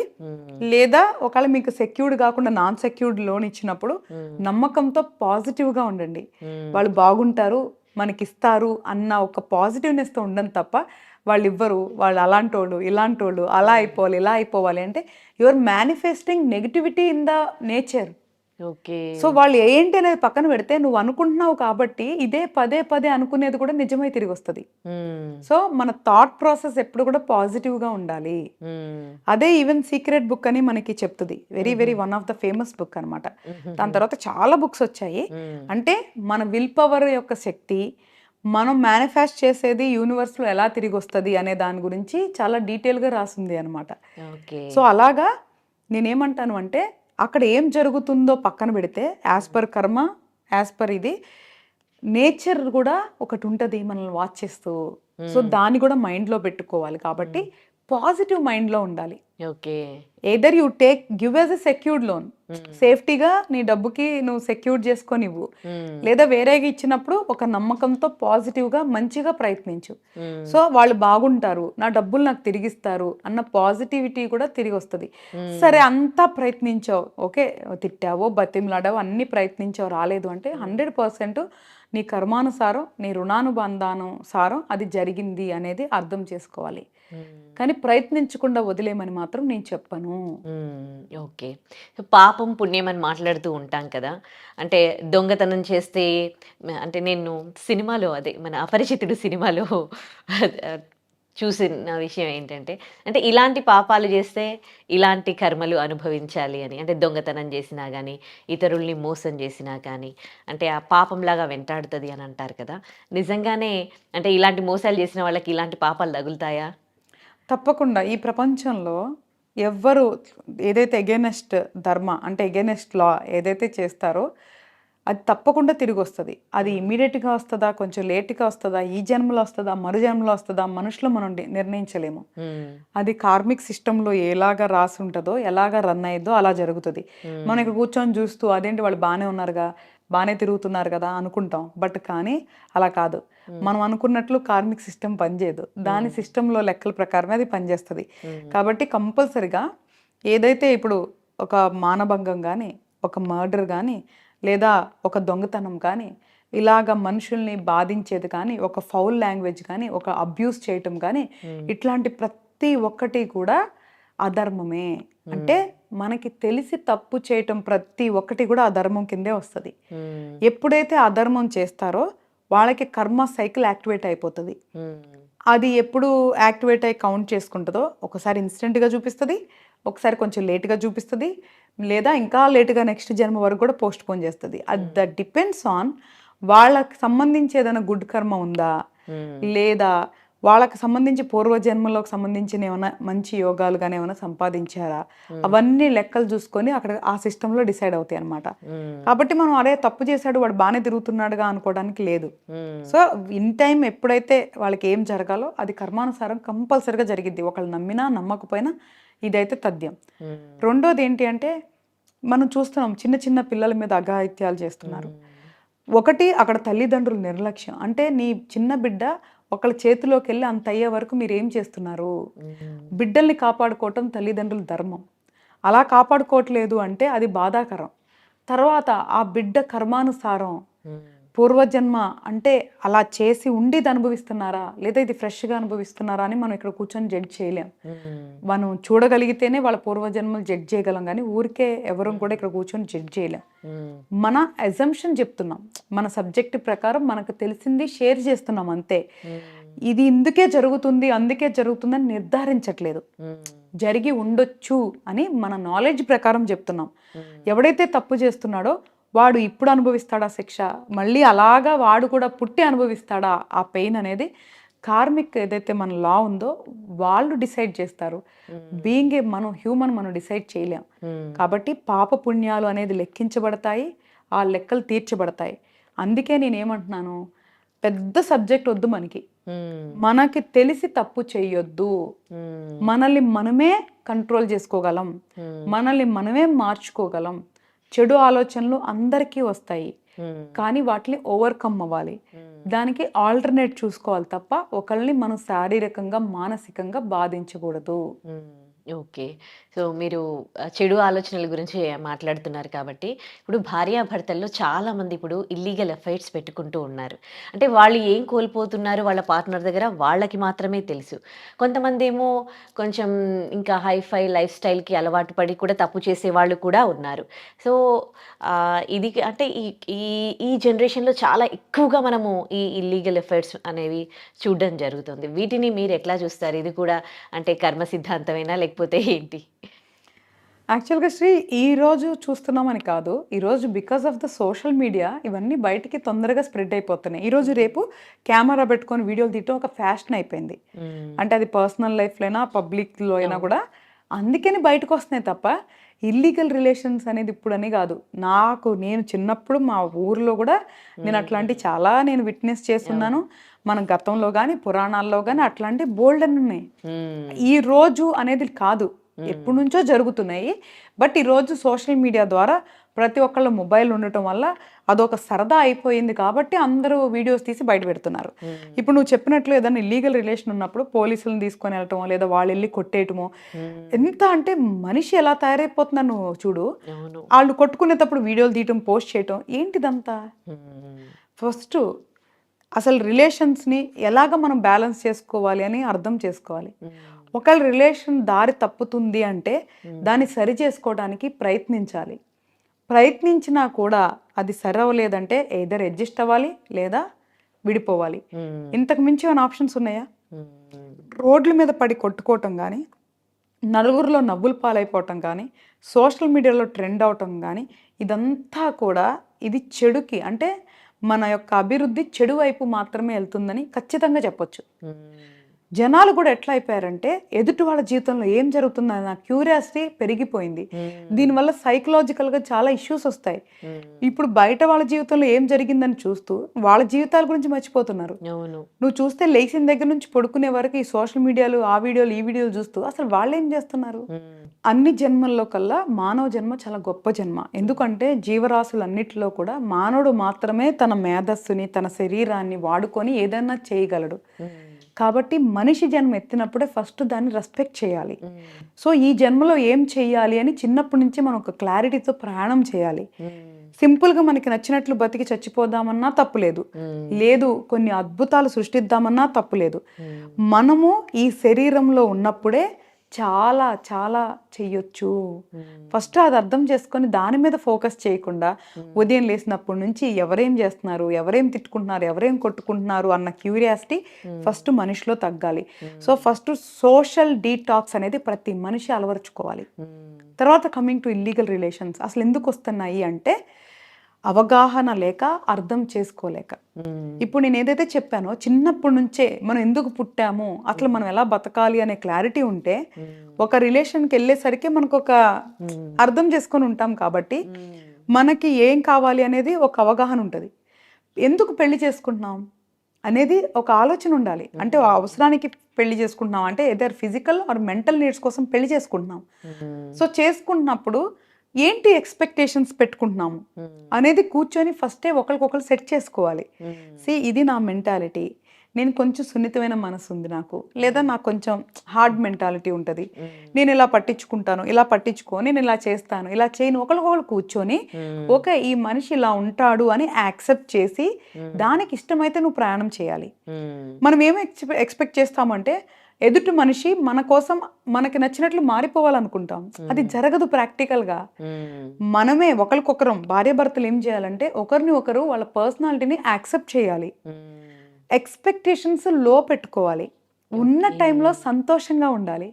లేదా ఒకవేళ మీకు సెక్యూర్డ్ కాకుండా నాన్ సెక్యూర్డ్ లోన్ ఇచ్చినప్పుడు నమ్మకంతో పాజిటివ్గా ఉండండి. వాళ్ళు బాగుంటారు, మనకి ఇస్తారు అన్న ఒక పాజిటివ్నెస్తో ఉండండి తప్ప వాళ్ళు ఇవ్వరు, వాళ్ళు అలాంటి వాళ్ళు ఇలాంటి వాళ్ళు, అలా అయిపోవాలి ఇలా అయిపోవాలి అంటే your manifesting negativity in the nature. Okay. So వాళ్ళు ఏంటి అనేది పక్కన పెడితే నువ్వు అనుకుంటున్నావు కాబట్టి ఇదే పదే పదే అనుకునేది కూడా నిజమై తిరిగి వస్తుంది. సో మన థాట్ ప్రాసెస్ ఎప్పుడు కూడా పాజిటివ్గా ఉండాలి. అదే ఈవెన్ సీక్రెట్ బుక్ అని మనకి చెప్తుంది. Very very 1 of the famous book అనమాట. దాని తర్వాత చాలా బుక్స్ వచ్చాయి. అంటే మన విల్ పవర్ యొక్క శక్తి, మనం మేనిఫెస్ట్ చేసేది యూనివర్స్లో ఎలా తిరిగి వస్తుంది అనే దాని గురించి చాలా డీటెయిల్గా రాసింది అనమాట. సో అలాగా నేనేమంటాను అంటే అక్కడ ఏం జరుగుతుందో పక్కన పెడితే యాజ్ పర్ కర్మ, యాజ్ పర్ ఇది నేచర్ కూడా ఒకటి ఉంటుంది మనల్ని వాచ్ చేస్తూ. సో దాన్ని కూడా మైండ్లో పెట్టుకోవాలి. కాబట్టి పాజిటివ్ మైండ్లో ఉండాలి. Okay. Either you give as a secured loan, సేఫ్టీగా నీ డబ్బుకి నువ్వు సెక్యూర్ చేసుకొని ఇవ్వు. లేదా వేరేగా ఇచ్చినప్పుడు ఒక నమ్మకంతో పాజిటివ్గా మంచిగా ప్రయత్నించు. సో వాళ్ళు బాగుంటారు, నా డబ్బులు నాకు తిరిగిస్తారు అన్న పాజిటివిటీ కూడా తిరిగి వస్తుంది. సరే అంతా ప్రయత్నించావు, ఓకే తిట్టావో బతిమలాడావో అన్ని ప్రయత్నించావు రాలేదు అంటే 100% నీ కర్మానుసారం, నీ రుణానుబంధానుసారం అది జరిగింది అనేది అర్థం చేసుకోవాలి. కానీ ప్రయత్నించకుండా వదిలేమని మాత్రం నేను చెప్పను. ఓకే. పాపం పుణ్యం అని మాట్లాడుతూ ఉంటాం కదా. అంటే దొంగతనం చేస్తే, అంటే నేను సినిమాలో అదే మన అపరిచితుడు సినిమాలో చూసిన విషయం ఏంటంటే, అంటే ఇలాంటి పాపాలు చేస్తే ఇలాంటి కర్మలు అనుభవించాలి అని. అంటే దొంగతనం చేసినా కానీ, ఇతరుల్ని మోసం చేసినా కానీ, అంటే ఆ పాపంలాగా వెంటాడుతుంది అని అంటారు కదా. నిజంగానే అంటే ఇలాంటి మోసాలు చేసిన వాళ్ళకి ఇలాంటి పాపాలు తగులుతాయా? తప్పకుండా. ఈ ప్రపంచంలో ఎవ్వరు ఏదైతే ఎగెనెస్ట్ ధర్మ అంటే ఎగెనెస్ట్ లా ఏదైతే చేస్తారో అది తప్పకుండా తిరిగి వస్తుంది. అది ఇమీడియట్గా వస్తుందా, కొంచెం లేట్గా వస్తుందా, ఈ జన్మలో వస్తుందా, మరు జన్మలో వస్తుందా, మనుషులు మనం నిర్ణయించలేము. అది కార్మిక్ సిస్టంలో ఎలాగా రాసి ఉంటుందో, ఎలాగా రన్ అయ్యేదో అలా జరుగుతుంది. మనం ఇక్కడ కూర్చొని చూస్తూ అదేంటి వాళ్ళు బాగానే ఉన్నారుగా, బాగానే తిరుగుతున్నారు కదా అనుకుంటాం. బట్ కానీ అలా కాదు. మనం అనుకున్నట్లు కార్మిక్ సిస్టమ్ పనిచేయదు. దాని సిస్టంలో లెక్కల ప్రకారమే అది పనిచేస్తుంది. కాబట్టి కంపల్సరిగా ఏదైతే ఇప్పుడు ఒక మానభంగం కానీ, ఒక మర్డర్ కానీ, లేదా ఒక దొంగతనం కానీ, ఇలాగ మనుషుల్ని బాధించేది కానీ, ఒక ఫౌల్ లాంగ్వేజ్ కానీ, ఒక అబ్యూస్ చేయటం కానీ, ఇట్లాంటి ప్రతి ఒక్కటి కూడా అధర్మమే. అంటే మనకి తెలిసి తప్పు చేయటం ప్రతి ఒక్కటి కూడా అధర్మం కిందే వస్తుంది. ఎప్పుడైతే అధర్మం చేస్తారో వాళ్ళకి కర్మ సైకిల్ యాక్టివేట్ అయిపోతుంది. అది ఎప్పుడు యాక్టివేట్ అయ్యి కౌంట్ చేసుకుంటుందో ఒకసారి ఇన్స్టెంట్గా చూపిస్తుంది, ఒకసారి కొంచెం లేట్గా చూపిస్తుంది, లేదా ఇంకా లేటుగా నెక్స్ట్ జన్మ వరకు కూడా పోస్ట్ పోన్ చేస్తుంది. అది దట్ డిపెండ్స్ ఆన్ వాళ్ళకి సంబంధించి ఏదైనా గుడ్ కర్మ ఉందా, లేదా వాళ్ళకి సంబంధించి పూర్వజన్మలోకి సంబంధించిన ఏమైనా మంచి యోగాలు కానీ ఏమైనా సంపాదించారా, అవన్నీ లెక్కలు చూసుకొని అక్కడ ఆ సిస్టంలో డిసైడ్ అవుతాయి అనమాట. కాబట్టి మనం అదే తప్పు చేశాడు వాడు బాగానే తిరుగుతున్నాడుగా అనుకోవడానికి లేదు. సో ఇన్ టైం ఎప్పుడైతే వాళ్ళకి ఏం జరగాలో అది కర్మానుసారం కంపల్సరిగా జరిగిద్ది, ఒకళ్ళు నమ్మినా నమ్మకపోయినా ఇదైతే తథ్యం. రెండోది ఏంటి అంటే మనం చూస్తున్నాం చిన్న చిన్న పిల్లల మీద అఘాయిత్యాలు చేస్తున్నారు. ఒకటి అక్కడ తల్లిదండ్రుల నిర్లక్ష్యం, అంటే నీ చిన్న బిడ్డ ఒకళ్ళ చేతిలోకి వెళ్ళి అంత అయ్యే వరకు మీరు ఏం చేస్తున్నారు? బిడ్డల్ని కాపాడుకోవటం తల్లిదండ్రుల ధర్మం. అలా కాపాడుకోవట్లేదు అంటే అది బాధాకరం. తర్వాత ఆ బిడ్డ కర్మానుసారం పూర్వజన్మ అంటే అలా చేసి ఉండి ఇది అనుభవిస్తున్నారా లేదా ఇది ఫ్రెష్గా అనుభవిస్తున్నారా అని మనం ఇక్కడ కూర్చొని జడ్జ్ చేయలేం. మనం చూడగలిగితేనే వాళ్ళ పూర్వజన్మలు జడ్జ్ చేయగలం, కానీ ఊరికే ఎవరు కూడా ఇక్కడ కూర్చొని జడ్జ్ చేయలేం. మన అజంప్షన్ చెప్తున్నాం, మన సబ్జెక్ట్ ప్రకారం మనకు తెలిసింది షేర్ చేస్తున్నాం అంతే. ఇది ఇందుకే జరుగుతుంది అందుకే జరుగుతుందని నిర్ధారించట్లేదు, జరిగి ఉండొచ్చు అని మన నాలెడ్జ్ ప్రకారం చెప్తున్నాం. ఎవడైతే తప్పు చేస్తున్నాడో వాడు ఇప్పుడు అనుభవిస్తాడా శిక్ష, మళ్ళీ అలాగా వాడు కూడా పుట్టి అనుభవిస్తాడా ఆ పెయిన్ అనేది కార్మిక్ ఏదైతే మన లా ఉందో వాళ్ళు డిసైడ్ చేస్తారు. బీయింగ్ ఏ మనం హ్యూమన్ మనం డిసైడ్ చేయలేం. కాబట్టి పాప పుణ్యాలు అనేది లెక్కించబడతాయి, ఆ లెక్కలు తీర్చబడతాయి. అందుకే నేనేమంటున్నాను, పెద్ద సబ్జెక్ట్ వద్దు మనకి, మనకి తెలిసి తప్పు చేయొద్దు. మనల్ని మనమే కంట్రోల్ చేసుకోగలం, మనల్ని మనమే మార్చుకోగలం. చెడు ఆలోచనలు అందరికీ వస్తాయి, కానీ వాటిని ఓవర్కమ్ అవ్వాలి. దానికి ఆల్టర్నేట్ చూసుకోవాలి తప్ప ఒకళ్ళని మనం శారీరకంగా మానసికంగా బాధించకూడదు. ఓకే. సో మీరు చెడు ఆలోచనల గురించి మాట్లాడుతున్నారు కాబట్టి, ఇప్పుడు భార్యాభర్తల్లో చాలామంది ఇప్పుడు ఇల్లీగల్ అఫైర్స్ పెట్టుకుంటూ ఉన్నారు. అంటే వాళ్ళు ఏం కోల్పోతున్నారు వాళ్ళ పార్ట్నర్ దగ్గర వాళ్ళకి మాత్రమే తెలుసు. కొంతమందేమో కొంచెం ఇంకా హైఫై లైఫ్ స్టైల్‌కి అలవాటు పడి కూడా తప్పు చేసేవాళ్ళు కూడా ఉన్నారు. సో ఇది అంటే ఈ ఈ ఈ జనరేషన్‌లో చాలా ఎక్కువగా మనము ఈ ఇల్లీగల్ అఫైర్స్ అనేవి చూడడం జరుగుతుంది. వీటిని మీరు ఎట్లా చూస్తారు? ఇది కూడా అంటే కర్మ సిద్ధాంతమేనా లేకపోతే ఏంటి? యాక్చువల్గా శ్రీ ఈరోజు చూస్తున్నామని కాదు, ఈరోజు because of the social media ఇవన్నీ బయటికి తొందరగా స్ప్రెడ్ అయిపోతున్నాయి. ఈరోజు రేపు కెమెరా పెట్టుకొని వీడియోలు తీయటం ఒక ఫ్యాషన్ అయిపోయింది. అంటే అది పర్సనల్ లైఫ్లో అయినా పబ్లిక్లో అయినా కూడా అందుకని బయటకు వస్తున్నాయి తప్ప ఇల్లీగల్ రిలేషన్స్ అనేది ఇప్పుడని కాదు. నేను చిన్నప్పుడు మా ఊర్లో కూడా నేను అట్లాంటి చాలా నేను విట్నెస్ చేస్తున్నాను. మన గతంలో కానీ పురాణాల్లో కానీ అట్లాంటి బోల్డ్ అని ఉన్నాయి. ఈ రోజు అనేది కాదు, ఎప్పటి నుంచో జరుగుతున్నాయి. బట్ ఈరోజు సోషల్ మీడియా ద్వారా ప్రతి ఒక్కళ్ళ మొబైల్ ఉండటం వల్ల అదొక సరదా అయిపోయింది కాబట్టి అందరూ వీడియోస్ తీసి బయట పెడుతున్నారు. ఇప్పుడు నువ్వు చెప్పినట్లు ఏదైనా ఇల్లీగల్ రిలేషన్ ఉన్నప్పుడు పోలీసులను తీసుకొని వెళ్ళటమో లేదా వాళ్ళు వెళ్ళి కొట్టేయటమో, ఎంత అంటే మనిషి ఎలా తయారైపోతున్నారు నువ్వు చూడు. వాళ్ళు కొట్టుకునేటప్పుడు వీడియోలు తీయటం పోస్ట్ చేయటం ఏంటిదంతా? ఫస్ట్ అసలు రిలేషన్స్ని ఎలాగ మనం బ్యాలెన్స్ చేసుకోవాలి అని అర్థం చేసుకోవాలి. ఒకళ్ళ రిలేషన్ దారి తప్పుతుంది అంటే దాన్ని సరి చేసుకోవడానికి ప్రయత్నించాలి. ప్రయత్నించినా కూడా అది సరి అవ్వలేదంటే ఎయిదర్ అడ్జస్ట్ అవ్వాలి లేదా విడిపోవాలి. ఇంతకు మించి ఏమైనా ఆప్షన్స్ ఉన్నాయా? రోడ్ల మీద పడి కొట్టుకోవటం కానీ, నలుగురిలో నవ్వులు పాలైపోవటం కానీ, సోషల్ మీడియాలో ట్రెండ్ అవటం కానీ, ఇదంతా కూడా ఇది చెడుకి, అంటే మన యొక్క అభివృద్ధి చెడు వైపు మాత్రమే వెళ్తుందని ఖచ్చితంగా చెప్పొచ్చు. జనాలు కూడా ఎట్లా అయిపోయారంటే ఎదుటి వాళ్ళ జీవితంలో ఏం జరుగుతుందని నా క్యూరియాసిటీ పెరిగిపోయింది. దీనివల్ల సైకలాజికల్గా చాలా ఇష్యూస్ వస్తాయి. ఇప్పుడు బయట వాళ్ళ జీవితంలో ఏం జరిగిందని చూస్తూ వాళ్ళ జీవితాల గురించి మర్చిపోతున్నారు. నువ్వు చూస్తే లేచిన దగ్గర నుంచి పడుకునే వరకు ఈ సోషల్ మీడియాలు ఆ వీడియోలు ఈ వీడియోలు చూస్తూ అసలు వాళ్ళు ఏం చేస్తున్నారు? అన్ని జన్మల్లో కల్లా మానవ జన్మ చాలా గొప్ప జన్మ. ఎందుకంటే జీవరాశులన్నిటిలో కూడా మానవుడు మాత్రమే తన మేధస్సుని తన శరీరాన్ని వాడుకొని ఏదైనా చేయగలడు. కాబట్టి మనిషి జన్మ ఎత్తినప్పుడే ఫస్ట్ దాన్ని రెస్పెక్ట్ చేయాలి. సో ఈ జన్మలో ఏం చేయాలి అని చిన్నప్పటి నుంచి మనం ఒక క్లారిటీతో ప్రయాణం చేయాలి. సింపుల్గా మనకి నచ్చినట్లు బతికి చచ్చిపోదామన్నా తప్పులేదు, లేదు కొన్ని అద్భుతాలు సృష్టిద్దామన్నా తప్పులేదు. మనము ఈ శరీరంలో ఉన్నప్పుడే చాలా చాలా చెయ్యొచ్చు. ఫస్ట్ అది అర్థం చేసుకొని దాని మీద ఫోకస్ చేయకుండా ఉదయం లేసినప్పటి నుంచి ఎవరేం చేస్తున్నారు, ఎవరేం తిట్టుకుంటున్నారు, ఎవరేం కొట్టుకుంటున్నారు అన్న క్యూరియాసిటీ ఫస్ట్ మనిషిలో తగ్గాలి. సో ఫస్ట్ సోషల్ డీటాక్స్ అనేది ప్రతి మనిషి అలవరుచుకోవాలి. తర్వాత కమింగ్ టు ఇల్లీగల్ రిలేషన్స్ అసలు ఎందుకు వస్తున్నాయి అంటే అవగాహన లేక, అర్థం చేసుకోలేక. ఇప్పుడు నేను ఏదైతే చెప్పానో చిన్నప్పటి నుంచే మనం ఎందుకు పుట్టాము, అసలు మనం ఎలా బతకాలి అనే క్లారిటీ ఉంటే ఒక రిలేషన్కి వెళ్ళేసరికి మనకు ఒక అర్థం చేసుకొని ఉంటాం కాబట్టి మనకి ఏం కావాలి అనేది ఒక అవగాహన ఉంటుంది. ఎందుకు పెళ్లి చేసుకుంటున్నాం అనేది ఒక ఆలోచన ఉండాలి. అంటే ఆ అవసరానికి పెళ్లి చేసుకుంటున్నాం అంటే either physical are mental needs కోసం పెళ్లి చేసుకుంటున్నాం. సో చేసుకుంటున్నప్పుడు ఏంటి ఎక్స్పెక్టేషన్స్ పెట్టుకుంటున్నాము అనేది కూర్చొని ఫస్టే ఒకరికొకరు సెట్ చేసుకోవాలి. ఇది నా మెంటాలిటీ, నేను కొంచెం సున్నితమైన మనసు ఉంది నాకు, లేదా నాకు కొంచెం హార్డ్ మెంటాలిటీ ఉంటుంది, నేను ఇలా పట్టించుకుంటాను, ఇలా పట్టించుకో, నేను ఇలా చేస్తాను, ఇలా చేయను, ఒకరికొకరు కూర్చొని ఓకే ఈ మనిషి ఇలా ఉంటాడు అని యాక్సెప్ట్ చేసి దానికి ఇష్టమైతే నువ్వు ప్రయాణం చేయాలి. మనం ఏమి ఎక్స్పెక్ట్ చేస్తామంటే ఎదుటి మనిషి మన కోసం మనకి నచ్చినట్లు మారిపోవాలనుకుంటాం, అది జరగదు ప్రాక్టికల్గా. మనమే ఒకరికొకరం భార్యాభర్తలు ఏం చేయాలంటే ఒకరిని ఒకరు వాళ్ళ పర్సనాలిటీని యాక్సెప్ట్ చేయాలి, ఎక్స్పెక్టేషన్స్ లో పెట్టుకోవాలి, ఉన్న టైంలో సంతోషంగా ఉండాలి.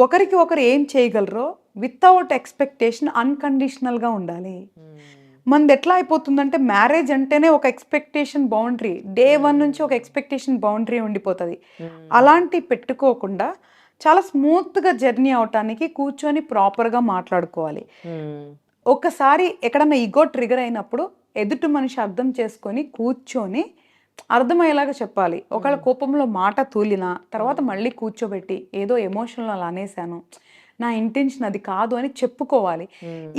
ఒకరికి ఒకరు ఏం చేయగలరో వితౌట్ ఎక్స్పెక్టేషన్ అన్కండిషనల్గా ఉండాలి. మనది ఎట్లా అయిపోతుందంటే మ్యారేజ్ అంటేనే ఒక ఎక్స్పెక్టేషన్ బౌండరీ, డే 1 నుంచి ఒక ఎక్స్పెక్టేషన్ బౌండరీ ఉండిపోతుంది. అలాంటి పెట్టుకోకుండా చాలా స్మూత్గా జర్నీ అవటానికి కూర్చొని ప్రాపర్గా మాట్లాడుకోవాలి. ఒకసారి ఎక్కడన్నా ఈగో ట్రిగర్ అయినప్పుడు ఎదుటి మనిషి అర్థం చేసుకొని కూర్చొని అర్థమయ్యేలాగా చెప్పాలి. ఒకవేళ కోపంలో మాట తూలినా తర్వాత మళ్ళీ కూర్చోబెట్టి ఏదో ఎమోషనల్ అలా అనేసాను, నా ఇంటెన్షన్ అది కాదు అని చెప్పుకోవాలి.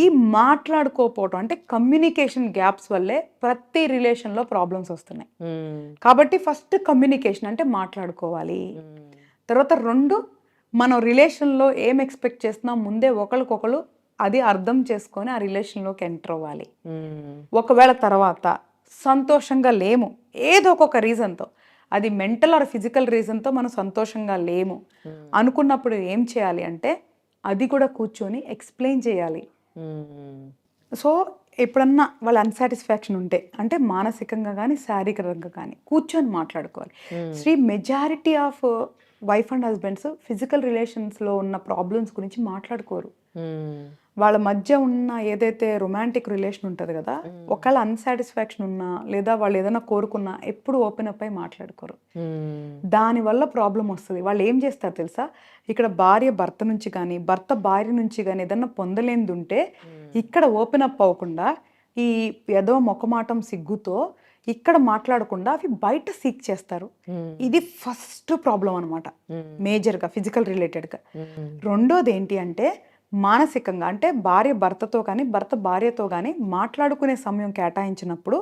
ఈ మాట్లాడుకోకపోవటం అంటే కమ్యూనికేషన్ గ్యాప్స్ వల్లే ప్రతి రిలేషన్లో ప్రాబ్లమ్స్ వస్తున్నాయి. కాబట్టి ఫస్ట్ కమ్యూనికేషన్ అంటే మాట్లాడుకోవాలి. తర్వాత 2 మనం రిలేషన్లో ఏం ఎక్స్పెక్ట్ చేస్తున్నాం ముందే ఒకరికొకరు అది అర్థం చేసుకొని ఆ రిలేషన్లోకి ఎంటర్ అవ్వాలి. ఒకవేళ తర్వాత సంతోషంగా లేము ఏదో ఒక రీజన్తో, అది మెంటల్ ఆర్ ఫిజికల్ రీజన్తో మనం సంతోషంగా లేము అనుకున్నప్పుడు ఏం చేయాలి అంటే అది కూడా కూర్చొని ఎక్స్ప్లెయిన్ చేయాలి. సో ఎప్పుడన్నా వాళ్ళ అన్సాటిస్ఫాక్షన్ ఉంటే అంటే మానసికంగా కానీ శారీరకంగా కానీ కూర్చొని మాట్లాడుకోవాలి. Majority of wife and husbands physical రిలేషన్స్లో ఉన్న ప్రాబ్లమ్స్ గురించి మాట్లాడుకోరు. వాళ్ళ మధ్య ఉన్న ఏదైతే రొమాంటిక్ రిలేషన్ ఉంటుంది కదా, ఒకవేళ అన్సాటిస్ఫాక్షన్ ఉన్నా లేదా వాళ్ళు ఏదైనా కోరుకున్నా ఎప్పుడు ఓపెన్ అప్ అయి మాట్లాడుకోరు. దానివల్ల ప్రాబ్లం వస్తుంది. వాళ్ళు ఏం చేస్తారు తెలుసా, ఇక్కడ భార్య భర్త నుంచి కానీ భర్త భార్య నుంచి కానీ ఏదన్నా పొందలేనిది ఉంటే ఇక్కడ ఓపెన్ అప్ అవ్వకుండా ఈ ఏదో మొక్కమాటం సిగ్గుతో ఇక్కడ మాట్లాడకుండా అవి బయట సీక్ చేస్తారు. ఇది ఫస్ట్ ప్రాబ్లం అనమాట, మేజర్గా ఫిజికల్ రిలేటెడ్గా. రెండోది ఏంటి అంటే మానసికంగా, అంటే భార్య భర్తతో కానీ భర్త భార్యతో కానీ మాట్లాడుకునే సమయం కేటాయించినప్పుడు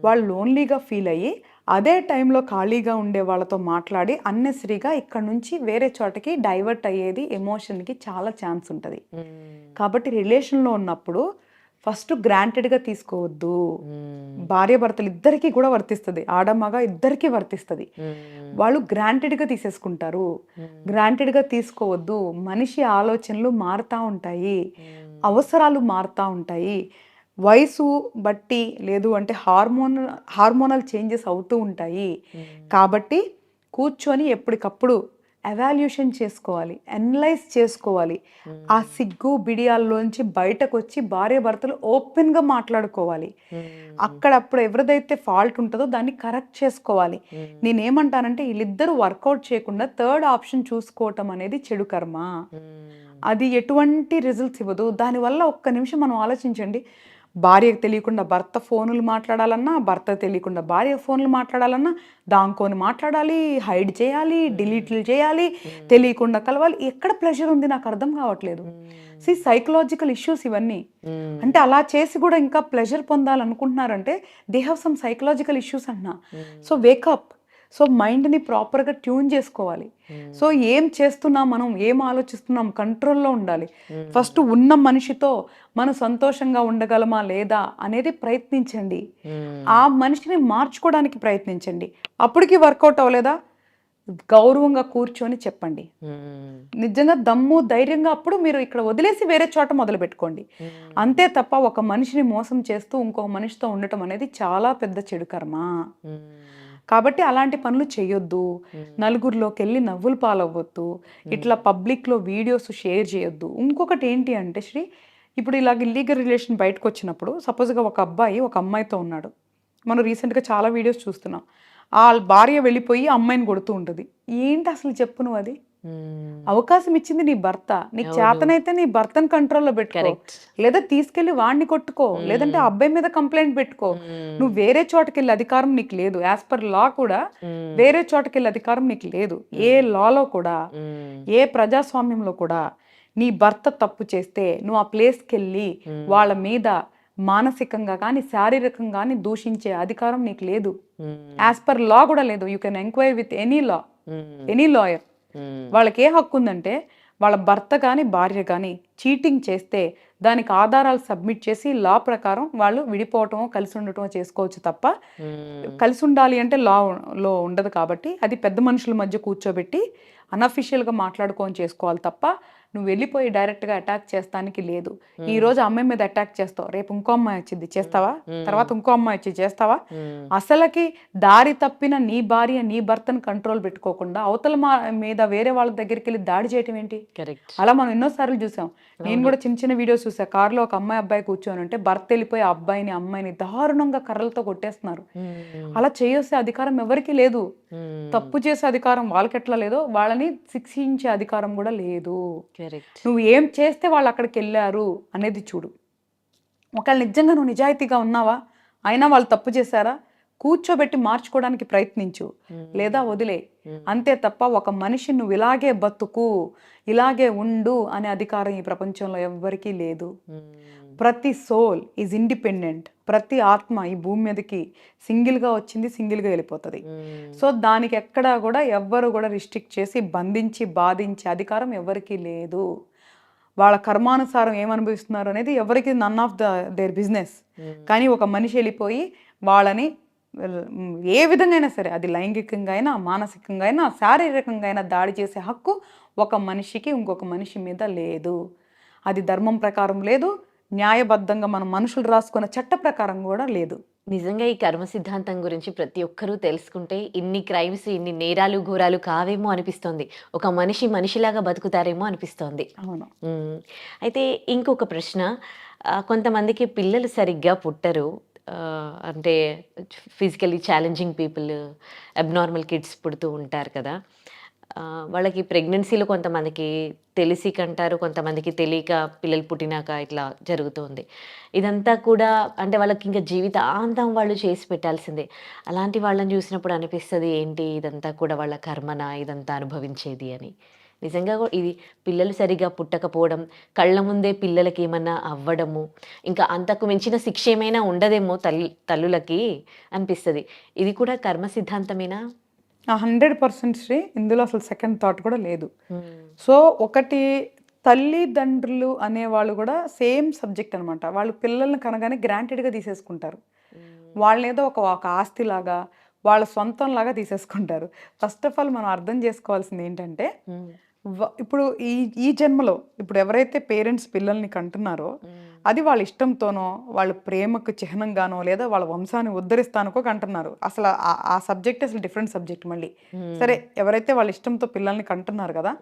వాళ్ళు లోన్లీగా ఫీల్ అయ్యి అదే టైంలో ఖాళీగా ఉండే వాళ్ళతో మాట్లాడి అన్నెసరీగా ఇక్కడ నుంచి వేరే చోటకి డైవర్ట్ అయ్యేది ఎమోషన్కి చాలా ఛాన్స్ ఉంటుంది. కాబట్టి రిలేషన్లో ఉన్నప్పుడు ఫస్ట్ గ్రాంటెడ్గా తీసుకోవద్దు. భార్య భర్తలు ఇద్దరికీ కూడా వర్తిస్తుంది, ఆడమగ ఇద్దరికీ వర్తిస్తుంది. వాళ్ళు గ్రాంటెడ్గా తీసేసుకుంటారు. గ్రాంటెడ్గా తీసుకోవద్దు. మనిషి ఆలోచనలు మారుతూ ఉంటాయి, అవసరాలు మారుతూ ఉంటాయి, వయసు బట్టి లేదు అంటే హార్మోనల్ చేంజెస్ అవుతూ ఉంటాయి. కాబట్టి కూర్చొని ఎప్పటికప్పుడు ఎవాల్యూషన్ చేసుకోవాలి, అనలైజ్ చేసుకోవాలి. ఆ సిగ్గు బిడియాల్లోంచి బయటకు వచ్చి భార్య భర్తలు ఓపెన్గా మాట్లాడుకోవాలి. అక్కడప్పుడు ఎవరిదైతే ఫాల్ట్ ఉంటుందో దాన్ని కరెక్ట్ చేసుకోవాలి. నేనేమంటానంటే వీళ్ళిద్దరూ వర్కౌట్ చేయకుండా థర్డ్ ఆప్షన్ చూసుకోవటం అనేది చెడు కర్మ. అది ఎటువంటి రిజల్ట్స్ ఇవ్వదు. దానివల్ల ఒక్క నిమిషం మనం ఆలోచించండి, భార్యకు తెలియకుండా భర్త ఫోన్లు మాట్లాడాలన్నా, భర్త తెలియకుండా భార్య ఫోన్లు మాట్లాడాలన్నా దాంకొని మాట్లాడాలి, హైడ్ చేయాలి, డిలీట్లు చేయాలి, తెలియకుండా కలవాలి. ఎక్కడ ప్లెజర్ ఉంది నాకు అర్థం కావట్లేదు. సైకలాజికల్ ఇష్యూస్ ఇవన్నీ. అంటే అలా చేసి కూడా ఇంకా ప్లెజర్ పొందాలనుకుంటున్నారంటే they have some psychological issues అంటున్నా. So wake up. సో మైండ్ని ప్రాపర్గా ట్యూన్ చేసుకోవాలి. సో ఏం చేస్తున్నాం, మనం ఏం ఆలోచిస్తున్నాం, కంట్రోల్లో ఉండాలి. ఫస్ట్ ఉన్న మనిషితో మనం సంతోషంగా ఉండగలమా లేదా అనేది ప్రయత్నించండి. ఆ మనిషిని మార్చుకోవడానికి ప్రయత్నించండి. అప్పటికి వర్కౌట్ అవ్వలేదా గౌరవంగా కూర్చొని చెప్పండి. నిజంగా దమ్ము ధైర్యంగా అప్పుడు మీరు ఇక్కడ వదిలేసి వేరే చోట మొదలు పెట్టుకోండి. అంతే తప్ప ఒక మనిషిని మోసం చేస్తూ ఇంకొక మనిషితో ఉండటం అనేది చాలా పెద్ద చెడు కర్మ. కాబట్టి అలాంటి పనులు చేయొద్దు. నలుగురిలోకి వెళ్ళి నవ్వులు పాలవ్వద్దు. ఇట్లా పబ్లిక్లో వీడియోస్ షేర్ చేయొద్దు. ఇంకొకటి ఏంటి అంటే ఇప్పుడు ఇలాగ ఇల్లీగల్ రిలేషన్ బయటకు వచ్చినప్పుడు సపోజ్గా ఒక అబ్బాయి ఒక అమ్మాయితో ఉన్నాడు. మనం రీసెంట్గా చాలా వీడియోస్ చూస్తున్నాం. ఆ భార్య వెళ్ళిపోయి అమ్మాయిని కొడుతూ ఉంటుంది. ఏంటి అసలు చెప్పు నువ్వు అది? అవకాశం ఇచ్చింది నీ భర్త. నీకు అవును. చేతనైతే నీ భర్తను కంట్రోల్లో పెట్టుకో, కరెక్ట్. లేదా తీసుకెళ్లి వాడిని కొట్టుకో, లేదంటే ఆ అబ్బాయి మీద కంప్లైంట్ పెట్టుకో. నువ్వు వేరే చోటకెళ్ళే అధికారం నీకు లేదు. యాజ్ పర్ లా కూడా వేరే చోటకెళ్ళే అధికారం నీకు లేదు. ఏ లాలో కూడా, ఏ ప్రజాస్వామ్యంలో కూడా నీ భర్త తప్పు చేస్తే నువ్వు ఆ ప్లేస్కి వెళ్ళి వాళ్ళ మీద మానసికంగా కానీ శారీరకంగా కానీ దూషించే అధికారం నీకు లేదు. యాజ్ పర్ లా కూడా లేదు. You can enquiry with any law, any lawyer. వాళ్ళకి ఏ హక్కు ఉందంటే వాళ్ళ భర్త కానీ భార్య కానీ చీటింగ్ చేస్తే దానికి ఆధారాలు సబ్మిట్ చేసి లా ప్రకారం వాళ్ళు విడిపోవటమో కలిసి ఉండటమో చేసుకోవచ్చు తప్ప కలిసి ఉండాలి అంటే లాలో ఉండదు. కాబట్టి అది పెద్ద మనుషుల మధ్య కూర్చోబెట్టి అన్అఫిషియల్గా మాట్లాడుకొని చేసుకోవాలి తప్ప నువ్వు వెళ్ళిపోయి డైరెక్ట్గా అటాక్ చేస్తానికి లేదు. ఈ రోజు అమ్మాయి మీద అటాక్ చేస్తావు, రేపు ఇంకో అమ్మాయి వచ్చింది చేస్తావా, తర్వాత ఇంకో అమ్మాయి వచ్చి చేస్తావా? అసలకి దారి తప్పిన నీ భార్య నీ భర్తను కంట్రోల్ పెట్టుకోకుండా అవతల మీద వేరే వాళ్ళ దగ్గరికి వెళ్ళి దాడి చేయటం ఏంటి? అలా మనం ఎన్నోసార్లు చూసాం. నేను కూడా చిన్న చిన్న వీడియోస్ చూసా. కారులో ఒక అమ్మాయి అబ్బాయి కూర్చొని ఉంటే భర్త వెళ్ళిపోయి అబ్బాయిని అమ్మాయిని దారుణంగా కర్రలతో కొట్టేస్తున్నారు. అలా చేసే అధికారం ఎవరికి లేదు. తప్పు చేసే అధికారం వాళ్ళకి ఎట్లా లేదో వాళ్ళని శిక్షించే అధికారం కూడా లేదు. నువ్వు ఏం చేస్తే వాళ్ళు అక్కడికి వెళ్ళారు అనేది చూడు. ఒకవేళ నిజంగా నువ్వు నిజాయితీగా ఉన్నావా, అయినా వాళ్ళు తప్పు చేశారా, కూర్చోబెట్టి మార్చుకోవడానికి ప్రయత్నించు, లేదా వదిలే. అంతే తప్ప ఒక మనిషి నువ్వు ఇలాగే బతుకు, ఇలాగే ఉండు అనే అధికారం ఈ ప్రపంచంలో ఎవ్వరికీ లేదు. ప్రతి సోల్ ఈజ్ ఇండిపెండెంట్. ప్రతి ఆత్మ ఈ భూమి మీదకి సింగిల్గా వచ్చింది, సింగిల్గా వెళ్ళిపోతుంది. సో దానికి ఎక్కడా కూడా ఎవ్వరు కూడా రిస్ట్రిక్ట్ చేసి బంధించి బాధించే అధికారం ఎవరికీ లేదు. వాళ్ళ కర్మానుసారం ఏమనుభవిస్తున్నారు అనేది ఎవరికి నన్ ఆఫ్ దేర్ బిజినెస్. కానీ ఒక మనిషి వెళ్ళిపోయి వాళ్ళని ఏ విధంగా అయినా సరే, అది లైంగికంగా అయినా మానసికంగా అయినా శారీరకంగా అయినా దాడి చేసే హక్కు ఒక మనిషికి ఇంకొక మనిషి మీద లేదు. అది ధర్మం ప్రకారం లేదు, న్యాయబద్ధంగా మనం మనుషులు రాసుకున్న చట్ట ప్రకారం కూడా లేదు. నిజంగా ఈ కర్మ సిద్ధాంతం గురించి ప్రతి ఒక్కరూ తెలుసుకుంటే ఇన్ని క్రైమ్స్, ఇన్ని నేరాలు ఘోరాలు కావేమో అనిపిస్తోంది. ఒక మనిషి మనిషిలాగా బతుకుతారేమో అనిపిస్తోంది. అవును. అయితే ఇంకొక ప్రశ్న, కొంతమందికి పిల్లలు సరిగ్గా పుట్టరు. అంటే physically challenging people, abnormal kids పుడుతూ ఉంటారు కదా. వాళ్ళకి ప్రెగ్నెన్సీలో కొంతమందికి తెలిసి కంటారు, కొంతమందికి తెలియక పిల్లలు పుట్టినాక ఇట్లా జరుగుతుంది. ఇదంతా కూడా అంటే వాళ్ళకి ఇంకా జీవితాంతం వాళ్ళు చేసి పెట్టాల్సిందే. అలాంటి వాళ్ళని చూసినప్పుడు అనిపిస్తుంది, ఏంటి ఇదంతా కూడా వాళ్ళ కర్మనా, ఇదంతా అనుభవించేది అని. నిజంగా ఇది పిల్లలు సరిగా పుట్టకపోవడం, కళ్ళ ముందే పిల్లలకి ఏమన్నా అవ్వడము, ఇంకా అంతకు మించిన శిక్ష ఏమైనా ఉండదేమో తల్లులకి అనిపిస్తుంది. ఇది కూడా కర్మ సిద్ధాంతమేనా? 100% శ్రీ. ఇందులో అసలు సెకండ్ థాట్ కూడా లేదు. సో ఒకటి, తల్లిదండ్రులు అనేవాళ్ళు కూడా సేమ్ సబ్జెక్ట్ అనమాట. వాళ్ళు పిల్లల్ని కనగానే గ్రాంటెడ్గా తీసేసుకుంటారు. వాళ్ళని ఏదో ఒక ఆస్తిలాగా, వాళ్ళ సొంతంలాగా తీసేసుకుంటారు. ఫస్ట్ ఆఫ్ ఆల్ మనం అర్థం చేసుకోవాల్సింది ఏంటంటే, ఇప్పుడు ఈ జన్మలో ఇప్పుడు ఎవరైతే పేరెంట్స్ పిల్లల్ని కంటున్నారో అది వాళ్ళ ఇష్టంతోనో, వాళ్ళ ప్రేమకు చిహ్నంగానో, లేదా వాళ్ళ వంశాన్ని ఉద్ధరిస్తానుకో కంటున్నారు. అసలు ఆ సబ్జెక్ట్ అసలు డిఫరెంట్ సబ్జెక్ట్ మళ్ళీ. సరే, ఎవరైతే వాళ్ళ ఇష్టంతో పిల్లల్ని కంటున్నారు కదా,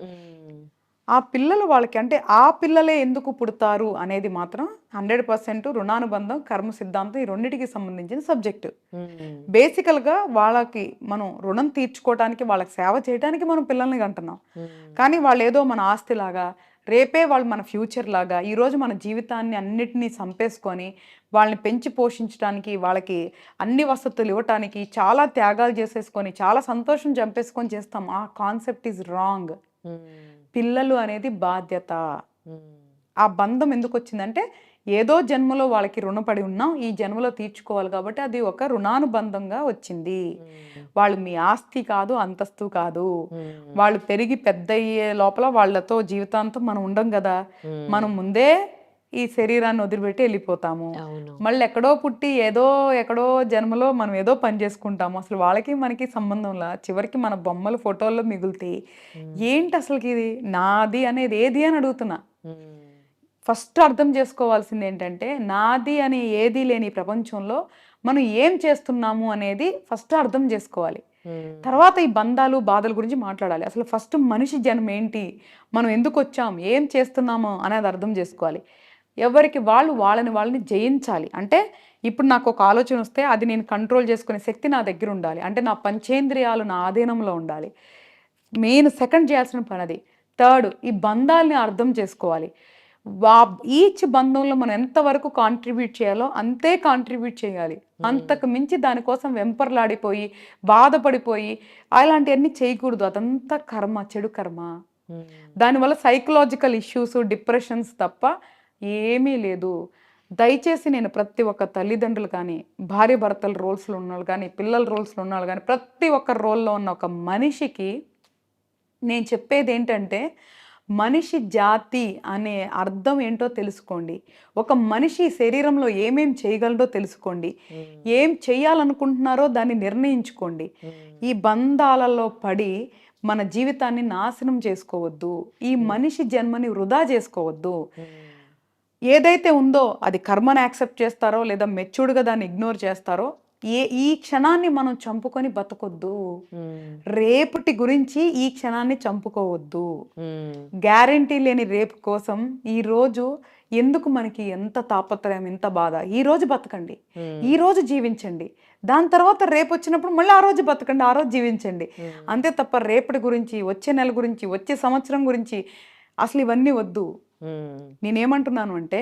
ఆ పిల్లలు వాళ్ళకి అంటే ఆ పిల్లలే ఎందుకు పుడతారు అనేది మాత్రం 100% రుణానుబంధం, కర్మ సిద్ధాంతం ఈ రెండింటికి సంబంధించిన సబ్జెక్టు. బేసికల్గా వాళ్ళకి మనం రుణం తీర్చుకోవడానికి, వాళ్ళకి సేవ చేయడానికి మనం పిల్లల్ని కంటున్నాం. కానీ వాళ్ళు ఏదో మన ఆస్తిలాగా, రేపే వాళ్ళు మన ఫ్యూచర్ లాగా, ఈరోజు మన జీవితాన్ని అన్నిటినీ చంపేసుకొని వాళ్ళని పెంచి పోషించడానికి, వాళ్ళకి అన్ని వసతులు ఇవ్వటానికి చాలా త్యాగాలు చేసేసుకొని చాలా సంతోషం చంపేసుకొని చేస్తాం. ఆ కాన్సెప్ట్ ఈజ్ రాంగ్. పిల్లలు అనేది బాధ్యత. ఆ బంధం ఎందుకు వచ్చిందంటే, ఏదో జన్మలో వాళ్ళకి రుణపడి ఉన్నాం, ఈ జన్మలో తీర్చుకోవాలి కాబట్టి అది ఒక రుణానుబంధంగా వచ్చింది. వాళ్ళు మీ ఆస్తి కాదు, అంతస్తు కాదు. వాళ్ళు పెరిగి పెద్ద అయ్యే లోపల వాళ్ళతో జీవితాంతం మనం ఉండం కదా. మనం ముందే ఈ శరీరాన్ని వదిలిపెట్టి వెళ్ళిపోతాము. మళ్ళీ ఎక్కడో పుట్టి ఎక్కడో జన్మలో మనం ఏదో పని చేసుకుంటాము. అసలు వాళ్ళకి మనకి సంబంధంలా చివరికి మన బొమ్మలు ఫోటోల్లో మిగులుతాయి. ఏంటి అసలుకి ఇది నాది అనేది ఏది అని అడుగుతున్నా. ఫస్ట్ అర్థం చేసుకోవాల్సింది ఏంటంటే, నాది అని ఏది లేని ప్రపంచంలో మనం ఏం చేస్తున్నాము అనేది ఫస్ట్ అర్థం చేసుకోవాలి. తర్వాత ఈ బంధాలు బాధల గురించి మాట్లాడాలి. అసలు ఫస్ట్ మనిషి జన్మ ఏంటి, మనం ఎందుకు వచ్చాం, ఏం చేస్తున్నాము అనేది అర్థం చేసుకోవాలి. ఎవరికి వాళ్ళు వాళ్ళని జయించాలి. అంటే ఇప్పుడు నాకు ఒక ఆలోచన వస్తే అది నేను కంట్రోల్ చేసుకునే శక్తి నా దగ్గర ఉండాలి. అంటే నా పంచేంద్రియాలు నా ఆధీనంలో ఉండాలి. మెయిన్ సెకండ్ చేయాల్సిన పని అది. థర్డ్, ఈ బంధాలని అర్థం చేసుకోవాలి. ఈచ్ బంధంలో మనం ఎంతవరకు కాంట్రిబ్యూట్ చేయాలో అంతే కాంట్రిబ్యూట్ చేయాలి. అంతకు మించి దానికోసం వెంపర్లాడిపోయి బాధపడిపోయి అలాంటివన్నీ చేయకూడదు. అదంతా కర్మ, చెడు కర్మ. దానివల్ల సైకలాజికల్ ఇష్యూస్, డిప్రెషన్స్ తప్ప ఏమీ లేదు. దయచేసి నేను ప్రతి ఒక్క తల్లిదండ్రులు కానీ, భార్య భర్తల రోల్స్లో ఉన్నవాళ్ళు కానీ, పిల్లల రోల్స్లో ఉన్నవాళ్ళు కానీ, ప్రతి ఒక్క రోల్లో ఉన్న ఒక మనిషికి నేను చెప్పేది ఏంటంటే, మనిషి జాతి అనే అర్థం ఏంటో తెలుసుకోండి. ఒక మనిషి శరీరంలో ఏమేం చేయగలడో తెలుసుకోండి. ఏం చేయాలనుకుంటున్నారో దాన్ని నిర్ణయించుకోండి. ఈ బంధాలలో పడి మన జీవితాన్ని నాశనం చేసుకోవద్దు. ఈ మనిషి జన్మని వృధా చేసుకోవద్దు. ఏదైతే ఉందో అది కర్మని యాక్సెప్ట్ చేస్తారో లేదా మెచ్యూర్డ్గా దాన్ని ఇగ్నోర్ చేస్తారో, ఈ క్షణాన్ని మనం చంపుకొని బతకొద్దు. రేపటి గురించి ఈ క్షణాన్ని చంపుకోవద్దు. గ్యారంటీ లేని రేపు కోసం ఈ రోజు ఎందుకు మనకి ఎంత తాపత్రయం, ఎంత బాధ? ఈ రోజు బతకండి, ఈ రోజు జీవించండి. దాని తర్వాత రేపు వచ్చినప్పుడు మళ్ళీ ఆ రోజు బతకండి, ఆ రోజు జీవించండి. అంతే తప్ప రేపటి గురించి, వచ్చే నెల గురించి, వచ్చే సంవత్సరం గురించి అసలు ఇవన్నీ వద్దు. నేనేమంటున్నాను అంటే,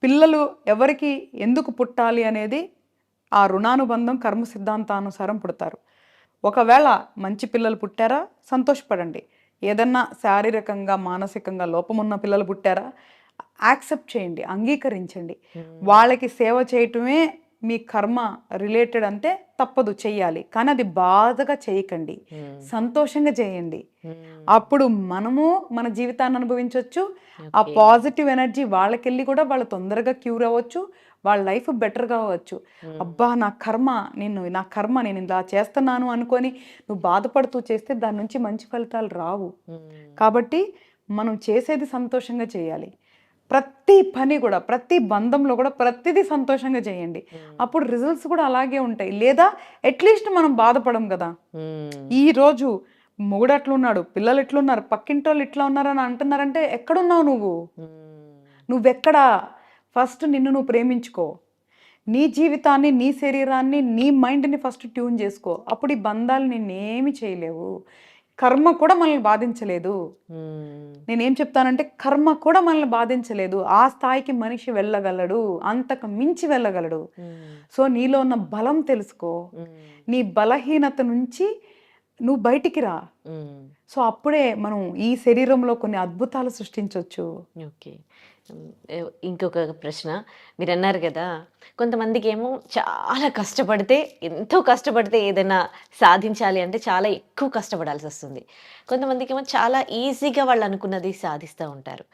పిల్లలు ఎవరికి ఎందుకు పుట్టాలి అనేది ఆ రుణానుబంధం కర్మ సిద్ధాంతానుసారం పుడతారు. ఒకవేళ మంచి పిల్లలు పుట్టారా సంతోషపడండి. ఏదన్నా శారీరకంగా మానసికంగా లోపమున్న పిల్లలు పుట్టారా యాక్సెప్ట్ చేయండి, అంగీకరించండి. వాళ్ళకి సేవ చేయటమే మీ కర్మ రిలేటెడ్ అంటే తప్పదు, చెయ్యాలి. కానీ అది బాధగా చేయకండి, సంతోషంగా చేయండి. అప్పుడు మనము మన జీవితాన్ని అనుభవించవచ్చు. ఆ పాజిటివ్ ఎనర్జీ వాళ్ళకెళ్ళి కూడా వాళ్ళు తొందరగా క్యూర్ అవ్వచ్చు, వాళ్ళ లైఫ్ బెటర్గా అవ్వచ్చు. అబ్బా నా కర్మ నేను ఇలా చేస్తున్నాను అనుకొని నువ్వు బాధపడుతూ చేస్తే దాని నుంచి మంచి ఫలితాలు రావు. కాబట్టి మనం చేసేది సంతోషంగా చేయాలి. ప్రతి పని కూడా, ప్రతి బంధంలో కూడా ప్రతిదీ సంతోషంగా చేయండి. అప్పుడు రిజల్ట్స్ కూడా అలాగే ఉంటాయి. లేదా అట్లీస్ట్ మనం బాధపడం కదా. ఈరోజు మొగుడు అట్లున్నాడు, పిల్లలు ఎట్లున్నారు, పక్కింటోళ్ళు ఇట్లా ఉన్నారని అంటున్నారంటే ఎక్కడున్నావు నువ్వెక్కడా? ఫస్ట్ నిన్ను నువ్వు ప్రేమించుకో. నీ జీవితాన్ని, నీ శరీరాన్ని, నీ మైండ్ని ఫస్ట్ ట్యూన్ చేసుకో. అప్పుడు ఈ బంధాలు నిన్నేమి చేయలేవు. కర్మ కూడా మనల్ని బాధించలేదు. నేనేం చెప్తానంటే, కర్మ కూడా మనల్ని బాధించలేదు. ఆ స్థాయికి మనిషి వెళ్ళగలడు, అంతకు మించి వెళ్ళగలడు. సో నీలో ఉన్న బలం తెలుసుకో. నీ బలహీనత నుంచి నువ్వు బయటికి రా. సో అప్పుడే మనం ఈ శరీరంలో కొన్ని అద్భుతాలు సృష్టించవచ్చు. ఓకే. ఇంకొక ప్రశ్న, మీరు అన్నారు కదా కొంతమందికి ఏమో చాలా కష్టపడితే, ఎంతో కష్టపడితే ఏదైనా సాధించాలి అంటే చాలా ఎక్కువ కష్టపడాల్సి వస్తుంది. కొంతమందికి ఏమో చాలా ఈజీగా వాళ్ళు అనుకున్నది సాధిస్తూ ఉంటారు.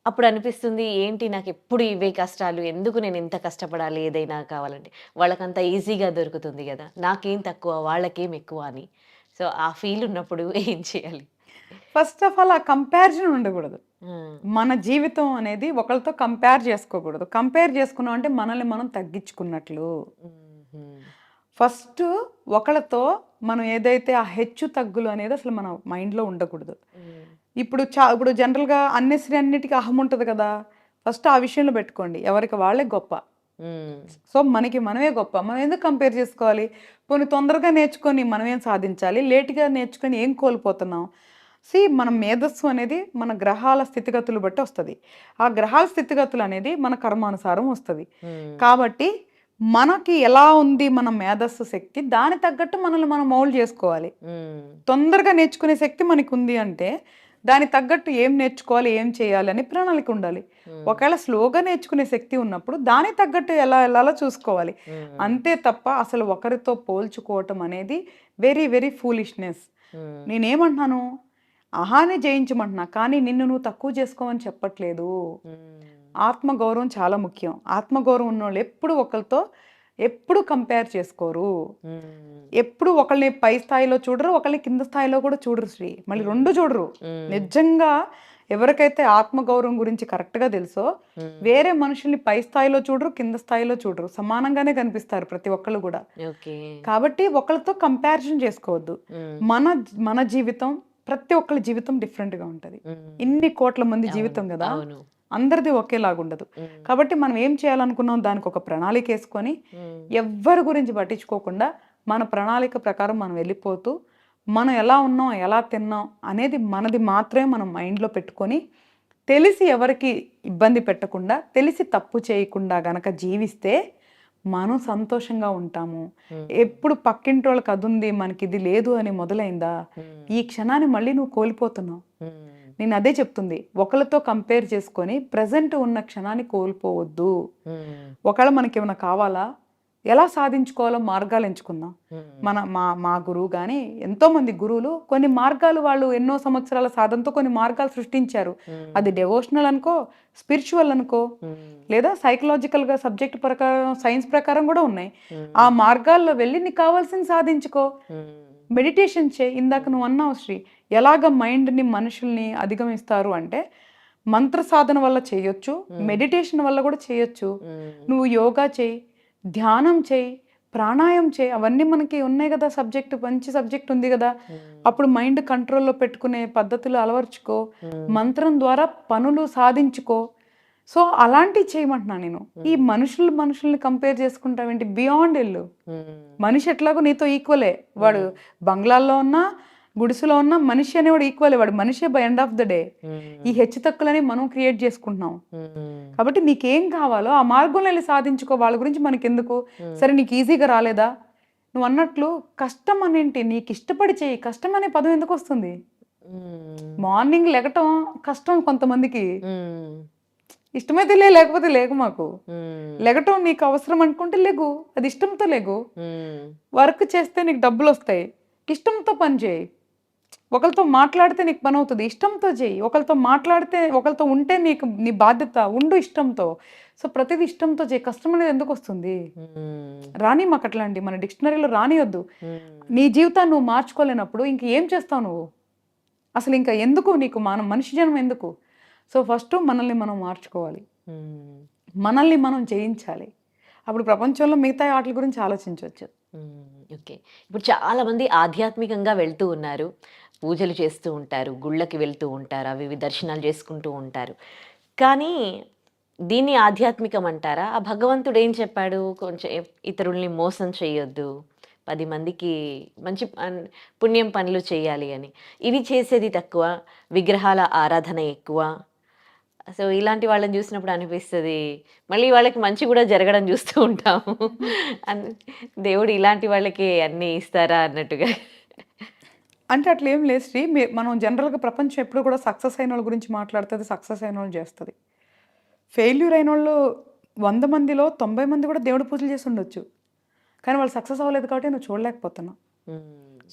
అప్పుడు అనిపిస్తుంది, ఏంటి నాకు ఎప్పుడు ఇవే కష్టాలు, ఎందుకు నేను ఇంత కష్టపడాలి ఏదైనా కావాలంటే. వాళ్ళకంత ఈజీగా దొరుకుతుంది కదా, నాకేం తక్కువ వాళ్ళకేం ఎక్కువ అని. సో ఆ ఫీల్ ఉన్నప్పుడు ఏం చేయాలి? ఫస్ట్ ఆఫ్ ఆల్ ఆ కంపారిజన్ ఉండకూడదు. మన జీవితం అనేది ఒకరితో కంపేర్ చేసుకోకూడదు. కంపేర్ చేసుకున్నాం అంటే మనల్ని మనం తగ్గించుకున్నట్లు. ఫస్ట్ ఒకళ్ళతో మనం ఏదైతే ఆ హెచ్చు తగ్గులు అనేది అసలు మన మైండ్లో ఉండకూడదు. ఇప్పుడు జనరల్గా అన్నిటికీ అహం ఉంటుంది కదా. ఫస్ట్ ఆ విషయంలో పెట్టుకోండి, ఎవరికి వాళ్ళే గొప్ప. సో మనకి మనమే గొప్ప, మనం ఎందుకు కంపేర్ చేసుకోవాలి? పోనీ తొందరగా నేర్చుకొని మనం ఏం సాధించాలి, లేట్గా నేర్చుకొని ఏం కోల్పోతున్నాం? మన మేధస్సు అనేది మన గ్రహాల స్థితిగతులు బట్టి వస్తుంది. ఆ గ్రహాల స్థితిగతులు అనేది మన కర్మానుసారం వస్తుంది. కాబట్టి మనకి ఎలా ఉంది మన మేధస్సు శక్తి, దాని తగ్గట్టు మనల్ని మనం మౌల్డ్ చేసుకోవాలి. తొందరగా నేర్చుకునే శక్తి మనకు ఉంది అంటే దాని తగ్గట్టు ఏం నేర్చుకోవాలి, ఏం చేయాలి అని ప్రణాళిక ఉండాలి. ఒకవేళ స్లోగా నేర్చుకునే శక్తి ఉన్నప్పుడు దాని తగ్గట్టు ఎలా వెళ్ళాలో చూసుకోవాలి. అంతే తప్ప అసలు ఒకరితో పోల్చుకోవటం అనేది వెరీ వెరీ ఫూలిష్నెస్. నేనేమంటున్నాను, అహాన్ని జయించమంటున్నా, కానీ నిన్ను నువ్వు తక్కువ చేసుకోమని చెప్పట్లేదు. ఆత్మగౌరవం చాలా ముఖ్యం. ఆత్మగౌరవం ఉన్నోళ్ళు ఎప్పుడు ఒకరితో ఎప్పుడు కంపేర్ చేసుకోరు. ఎప్పుడు ఒకళ్ళని పై స్థాయిలో చూడరు, ఒకళ్ళని కింద స్థాయిలో కూడా చూడరు శ్రీ. మళ్ళీ రెండు చూడరు. నిజంగా ఎవరికైతే ఆత్మగౌరవం గురించి కరెక్ట్గా తెలుసో వేరే మనుషుల్ని పై స్థాయిలో చూడరు, కింద స్థాయిలో చూడరు, సమానంగానే కనిపిస్తారు ప్రతి ఒక్కళ్ళు కూడా. కాబట్టి ఒకళ్ళతో కంపారిజన్ చేసుకోవద్దు. మన జీవితం, ప్రతి ఒక్కళ్ళ జీవితం డిఫరెంట్గా ఉంటుంది. ఇన్ని కోట్ల మంది జీవితం కదా, అందరిది ఒకేలాగుండదు. కాబట్టి మనం ఏం చేయాలనుకున్నాం దానికి ఒక ప్రణాళిక వేసుకొని ఎవ్వరి గురించి పట్టించుకోకుండా మన ప్రణాళిక ప్రకారం మనం వెళ్ళిపోతూ మనం ఎలా ఉన్నాం ఎలా తిన్నాం అనేది మనది మాత్రమే మనం మైండ్లో పెట్టుకొని తెలిసి ఎవరికి ఇబ్బంది పెట్టకుండా తెలిసి తప్పు చేయకుండా గనక జీవిస్తే మనం సంతోషంగా ఉంటాము. ఎప్పుడు పక్కింటి వాళ్ళకి అది ఉంది మనకి ఇది లేదు అని మొదలైందా ఈ క్షణాన్ని మళ్ళీ నువ్వు కోల్పోతున్నావు. నేను అదే చెప్తుంది, ఒకరితో కంపేర్ చేసుకొని ప్రజెంట్ ఉన్న క్షణాన్ని కోల్పోవద్దు. ఒకవేళ మనకి ఏమైనా కావాలా ఎలా సాధించుకోవాలో మార్గాలు ఎంచుకుందాం. మా గురువు కానీ ఎంతోమంది గురువులు కొన్ని మార్గాలు వాళ్ళు ఎన్నో సంవత్సరాల సాధనతో కొన్ని మార్గాలు సృష్టించారు. అది డెవోషనల్ అనుకో, స్పిరిచువల్ అనుకో, లేదా సైకలాజికల్గా సబ్జెక్ట్ ప్రకారం సైన్స్ ప్రకారం కూడా ఉన్నాయి. ఆ మార్గాల్లో వెళ్ళి నీకు కావాల్సింది సాధించుకో. మెడిటేషన్ చేయి. ఇందాక నువ్వు అన్నావు శ్రీ, ఎలాగ మైండ్ని మనుషుల్ని అధిగమిస్తారు అంటే మంత్ర సాధన వల్ల చేయొచ్చు, మెడిటేషన్ వల్ల కూడా చేయొచ్చు. నువ్వు యోగా చేయి, ధ్యానం చేయి, ప్రాణాయామం చేయి, అవన్నీ మనకి ఉన్నాయి కదా. సబ్జెక్ట్ మంచి సబ్జెక్ట్ ఉంది కదా. అప్పుడు మైండ్ కంట్రోల్లో పెట్టుకునే పద్ధతులు అలవర్చుకో, మంత్రం ద్వారా పనులు సాధించుకో. సో అలాంటివి చేయమంటున్నా నేను. ఈ మనుషుల్ని కంపేర్ చేసుకుంటావేంటి? బియాండ్ వెళ్ళు. మనిషి ఎట్లాగో నీతో ఈక్వలే. వాడు బంగ్లాల్లో ఉన్నా గుడిసెలో ఉన్న మనిషి అనేవాడు ఈక్వలే. వాడు మనిషే by end of the day. ఈ హెచ్చు తక్కువలని మనం క్రియేట్ చేసుకుంటున్నాం. కాబట్టి నీకేం కావాలో ఆ మార్గంలో వెళ్ళి సాధించుకో. వాళ్ళ గురించి మనకెందుకు? సరే నీకు ఈజీగా రాలేదా? నువ్వు అన్నట్లు కష్టం అనేంటి నీకు ఇష్టపడి చేయి. కష్టం అనే పదం ఎందుకు వస్తుంది? మార్నింగ్ లెగటం కష్టం కొంతమందికి. ఇష్టమైతే లేకపోతే లేకు. మాకు లెగటం నీకు అవసరం అనుకుంటే లేగు, అది ఇష్టంతో లేగు. వర్క్ చేస్తే నీకు డబ్బులు వస్తాయి, ఇష్టంతో పని చేయి. ఒకరితో మాట్లాడితే నీకు పని అవుతుంది, ఇష్టంతో చేయి. ఒకరితో ఉంటే నీకు నీ బాధ్యత, ఉండు ఇష్టంతో. సో ప్రతిదీ ఇష్టంతో చేయి. కష్టం అనేది ఎందుకు వస్తుంది? రాని మాకు అట్లాంటి మన డిక్షనరీలో రానియొద్దు. నీ జీవితాన్ని నువ్వు మార్చుకోలేనప్పుడు ఇంక ఏం చేస్తావు నువ్వు? అసలు ఇంకా ఎందుకు నీకు మనిషి జన్మ ఎందుకు? సో ఫస్ట్ మనల్ని మనం మార్చుకోవాలి, మనల్ని మనం జయించాలి. అప్పుడు ప్రపంచంలో మిగతా వాటి గురించి ఆలోచించవచ్చు. ఓకే. ఇప్పుడు చాలామంది ఆధ్యాత్మికంగా వెళ్తూ ఉన్నారు, పూజలు చేస్తూ ఉంటారు, గుళ్ళకి వెళ్తూ ఉంటారు, అవి దర్శనాలు చేసుకుంటూ ఉంటారు. కానీ దీన్ని ఆధ్యాత్మికం అంటారా? ఆ భగవంతుడు ఏం చెప్పాడు? కొంచెం ఇతరుల్ని మోసం చేయొద్దు, 10 మందికి మంచి పుణ్యం పనులు చేయాలి అని. ఇవి చేసేది తక్కువ, విగ్రహాల ఆరాధన ఎక్కువ. సో ఇలాంటి వాళ్ళని చూసినప్పుడు అనిపిస్తుంది మళ్ళీ వాళ్ళకి మంచి కూడా జరగడం చూస్తూ ఉంటాము. దేవుడు ఇలాంటి వాళ్ళకి అన్నీ ఇస్తారా అన్నట్టుగా. అంటే అట్లా ఏం లేదు శ్రీ. మనం జనరల్గా ప్రపంచం ఎప్పుడు కూడా సక్సెస్ అయిన వాళ్ళ గురించి మాట్లాడుతుంది, సక్సెస్ అయిన వాళ్ళు చేస్తుంది. ఫెయిల్యూర్ అయిన వాళ్ళు 100 మందిలో 90 మంది కూడా దేవుడి పూజలు చేసి ఉండొచ్చు, కానీ వాళ్ళు సక్సెస్ అవ్వలేదు కాబట్టి నువ్వు చూడలేకపోతున్నావు.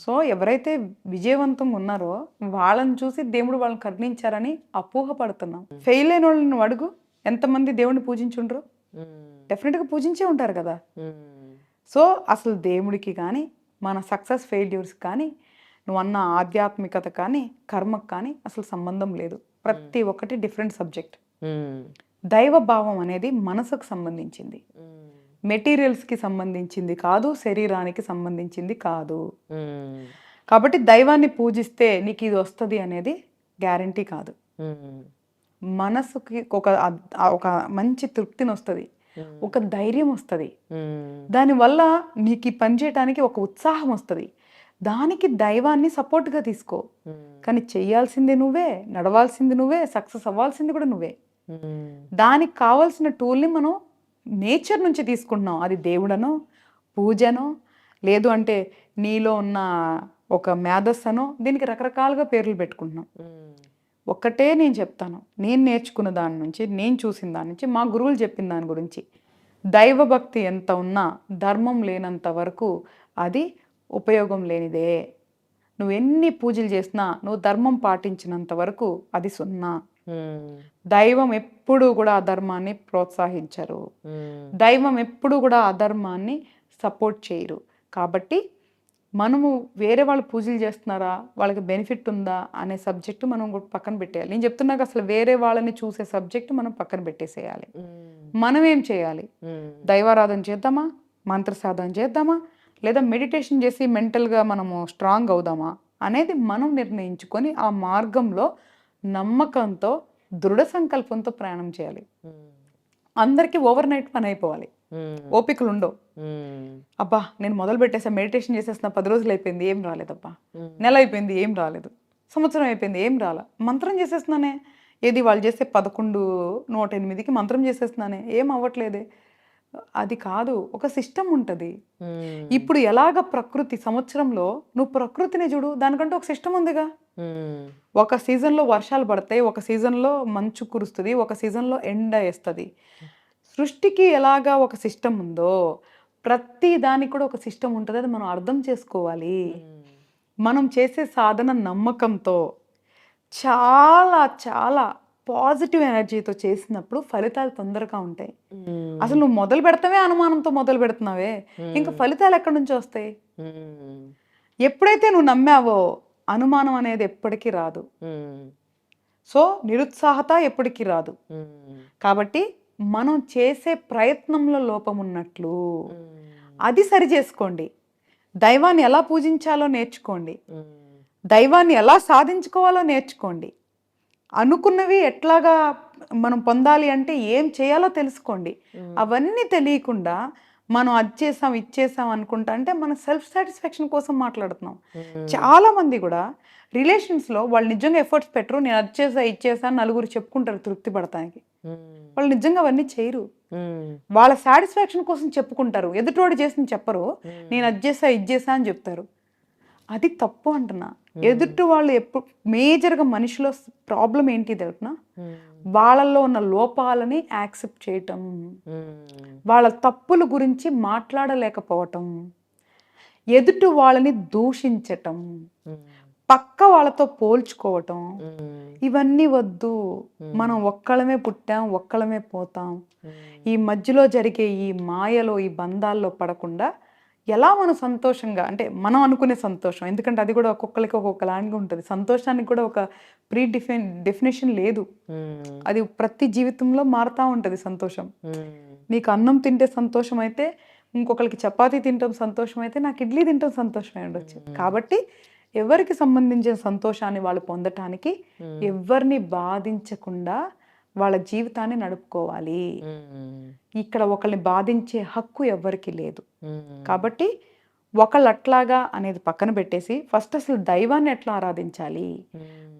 సో ఎవరైతే విజయవంతంగా ఉన్నారో వాళ్ళని చూసి దేవుడు వాళ్ళని కరుణించారని అపోహపడుతున్నాం. ఫెయిల్ అయిన వాళ్ళని నువ్వు అడుగు, ఎంతమంది దేవుడిని పూజించుండ్రు? డెఫినెట్గా పూజించే ఉంటారు కదా. సో అసలు దేవుడికి కానీ మన సక్సెస్ ఫెయిల్యూర్స్ కానీ నువ్వు అన్న ఆధ్యాత్మికత కానీ కర్మకు కానీ అసలు సంబంధం లేదు. ప్రతి ఒక్కటి డిఫరెంట్ సబ్జెక్ట్. దైవ భావం అనేది మనసుకు సంబంధించింది, మెటీరియల్స్కి సంబంధించింది కాదు, శరీరానికి సంబంధించింది కాదు. కాబట్టి దైవాన్ని పూజిస్తే నీకు ఇది వస్తుంది అనేది గ్యారంటీ కాదు. మనసుకి ఒక మంచి తృప్తిని వస్తుంది, ఒక ధైర్యం వస్తుంది, దానివల్ల నీకు ఈ పని చేయడానికి ఒక ఉత్సాహం వస్తుంది. దానికి దైవాన్ని సపోర్ట్గా తీసుకో. కానీ చెయ్యాల్సింది నువ్వే, నడవాల్సింది నువ్వే, సక్సెస్ అవ్వాల్సింది కూడా నువ్వే. దానికి కావాల్సిన టూల్ని మనం నేచర్ నుంచి తీసుకుంటున్నాం. అది దేవుడనో, పూజనో, లేదు అంటే నీలో ఉన్న ఒక మేధస్సనో, దీనికి రకరకాలుగా పేర్లు పెట్టుకుంటున్నాం. ఒక్కటే నేను చెప్తాను, నేను నేర్చుకున్న దాని నుంచి, నేను చూసిన దాని నుంచి, మా గురువులు చెప్పిన దాని గురించి, దైవభక్తి ఎంత ఉన్నా ధర్మం లేనంత వరకు అది ఉపయోగం లేనిదే. నువ్వు ఎన్ని పూజలు చేసినా నువ్వు ధర్మం పాటించినంత వరకు అది సున్నా. దైవం ఎప్పుడు కూడా అధర్మాన్ని ప్రోత్సహించరు, దైవం ఎప్పుడు కూడా అధర్మాన్ని సపోర్ట్ చేయరు. కాబట్టి మనము వేరే వాళ్ళు పూజలు చేస్తున్నారా, వాళ్ళకి బెనిఫిట్ ఉందా అనే సబ్జెక్టు మనం పక్కన పెట్టేయాలి. నేను చెప్తున్నాక అసలు వేరే వాళ్ళని చూసే సబ్జెక్టు మనం పక్కన పెట్టేసేయాలి. మనం ఏం చేయాలి? దైవారాధన చేద్దామా, మంత్ర సాధన చేద్దామా, లేదా మెడిటేషన్ చేసి మెంటల్గా మనము స్ట్రాంగ్ అవుదామా అనేది మనం నిర్ణయించుకొని ఆ మార్గంలో నమ్మకంతో దృఢ సంకల్పంతో ప్రయాణం చేయాలి. అందరికీ ఓవర్ నైట్ పని అయిపోవాలి, ఓపికలు ఉండవు. అబ్బా నేను మొదలు పెట్టేసా, మెడిటేషన్ చేసేస్తున్నా, 10 రోజులు అయిపోయింది ఏం రాలేదబ్బా, నెల అయిపోయింది ఏం రాలేదు, సంవత్సరం అయిపోయింది ఏం రాలా, మంత్రం చేసేస్తున్నానే, ఏది వాళ్ళు చేసే 11:108కి మంత్రం చేసేస్తున్నానే ఏం అవ్వట్లేదే. అది కాదు, ఒక సిస్టమ్ ఉంటుంది. ఇప్పుడు ఎలాగ ప్రకృతి సంవత్సరంలో నువ్వు ప్రకృతిని చూడు, దానికంటే ఒక సిస్టమ్ ఉందిగా. ఒక సీజన్లో వర్షాలు పడతాయి, ఒక సీజన్లో మంచు కురుస్తుంది, ఒక సీజన్లో ఎండ వేస్తుంది. సృష్టికి ఎలాగా ఒక సిస్టమ్ ఉందో ప్రతి దానికి కూడా ఒక సిస్టమ్ ఉంటుంది. అది మనం అర్థం చేసుకోవాలి. మనం చేసే సాధన నమ్మకంతో చాలా చాలా పాజిటివ్ ఎనర్జీతో చేసినప్పుడు ఫలితాలు తొందరగా ఉంటాయి. అసలు నువ్వు మొదలు పెడతావే అనుమానంతో మొదలు పెడుతున్నావే, ఇంకా ఫలితాలు ఎక్కడి నుంచి వస్తాయి? ఎప్పుడైతే నువ్వు నమ్మావో అనుమానం అనేది ఎప్పటికీ రాదు. సో నిరుత్సాహత ఎప్పటికీ రాదు. కాబట్టి మనం చేసే ప్రయత్నంలో లోపం ఉన్నట్లు అది సరి చేసుకోండి. దైవాన్ని ఎలా పూజించాలో నేర్చుకోండి, దైవాన్ని ఎలా సాధించుకోవాలో నేర్చుకోండి, అనుకున్నవి ఎట్లాగా మనం పొందాలి అంటే ఏం చేయాలో తెలుసుకోండి. అవన్నీ తెలియకుండా మనం అది చేసాం ఇది చేసాం అనుకుంటా అంటే మన సెల్ఫ్ సాటిస్ఫాక్షన్ కోసం మాట్లాడుతున్నాం. చాలా మంది కూడా రిలేషన్స్లో వాళ్ళు నిజంగా ఎఫర్ట్స్ పెట్టరు. నేను అది చేసా ఇది చేసా నలుగురు చెప్పుకుంటారు తృప్తి పడటానికి. వాళ్ళు నిజంగా అవన్నీ చేయరు. వాళ్ళ సాటిస్ఫాక్షన్ కోసం చెప్పుకుంటారు, ఎదుటోడు చేసింది చెప్పరు. నేను అది చేసా ఇది చేసా అని చెప్తారు. అది తప్పు అంటున్నా. ఎదుటి వాళ్ళు ఎప్పుడు మేజర్గా మనిషిలో ప్రాబ్లం ఏంటి తెలుసునా, వాళ్ళల్లో ఉన్న లోపాలని యాక్సెప్ట్ చేయటం, వాళ్ళ తప్పుల గురించి మాట్లాడలేకపోవటం, ఎదుటి వాళ్ళని దూషించటం, పక్క వాళ్ళతో పోల్చుకోవటం, ఇవన్నీ వద్దు. మనం ఒక్కళ్ళమే పుట్టాం, ఒక్కళ్ళమే పోతాం. ఈ మధ్యలో జరిగే ఈ మాయలో ఈ బంధాల్లో పడకుండా ఎలా మనం సంతోషంగా, అంటే మనం అనుకునే సంతోషం, ఎందుకంటే అది కూడా ఒక్కొక్కరికి ఒక్కొక్కలాంటిగా ఉంటుంది. సంతోషానికి కూడా ఒక డెఫినేషన్ లేదు. అది ప్రతి జీవితంలో మారుతూ ఉంటుంది సంతోషం. నీకు అన్నం తింటే సంతోషం అయితే ఇంకొకరికి చపాతీ తింటాం సంతోషం అయితే నాకు ఇడ్లీ తింటాం సంతోషమే ఉండొచ్చు. కాబట్టి ఎవరికి సంబంధించిన సంతోషాన్ని వాళ్ళు పొందటానికి ఎవరిని బాధించకుండా వాళ్ళ జీవితాన్ని నడుపుకోవాలి. ఇక్కడ ఒకరిని బాధించే హక్కు ఎవరికి లేదు. కాబట్టి ఒకళ్ళు అట్లాగా అనేది పక్కన పెట్టేసి ఫస్ట్ అసలు దైవాన్ని ఎట్లా ఆరాధించాలి,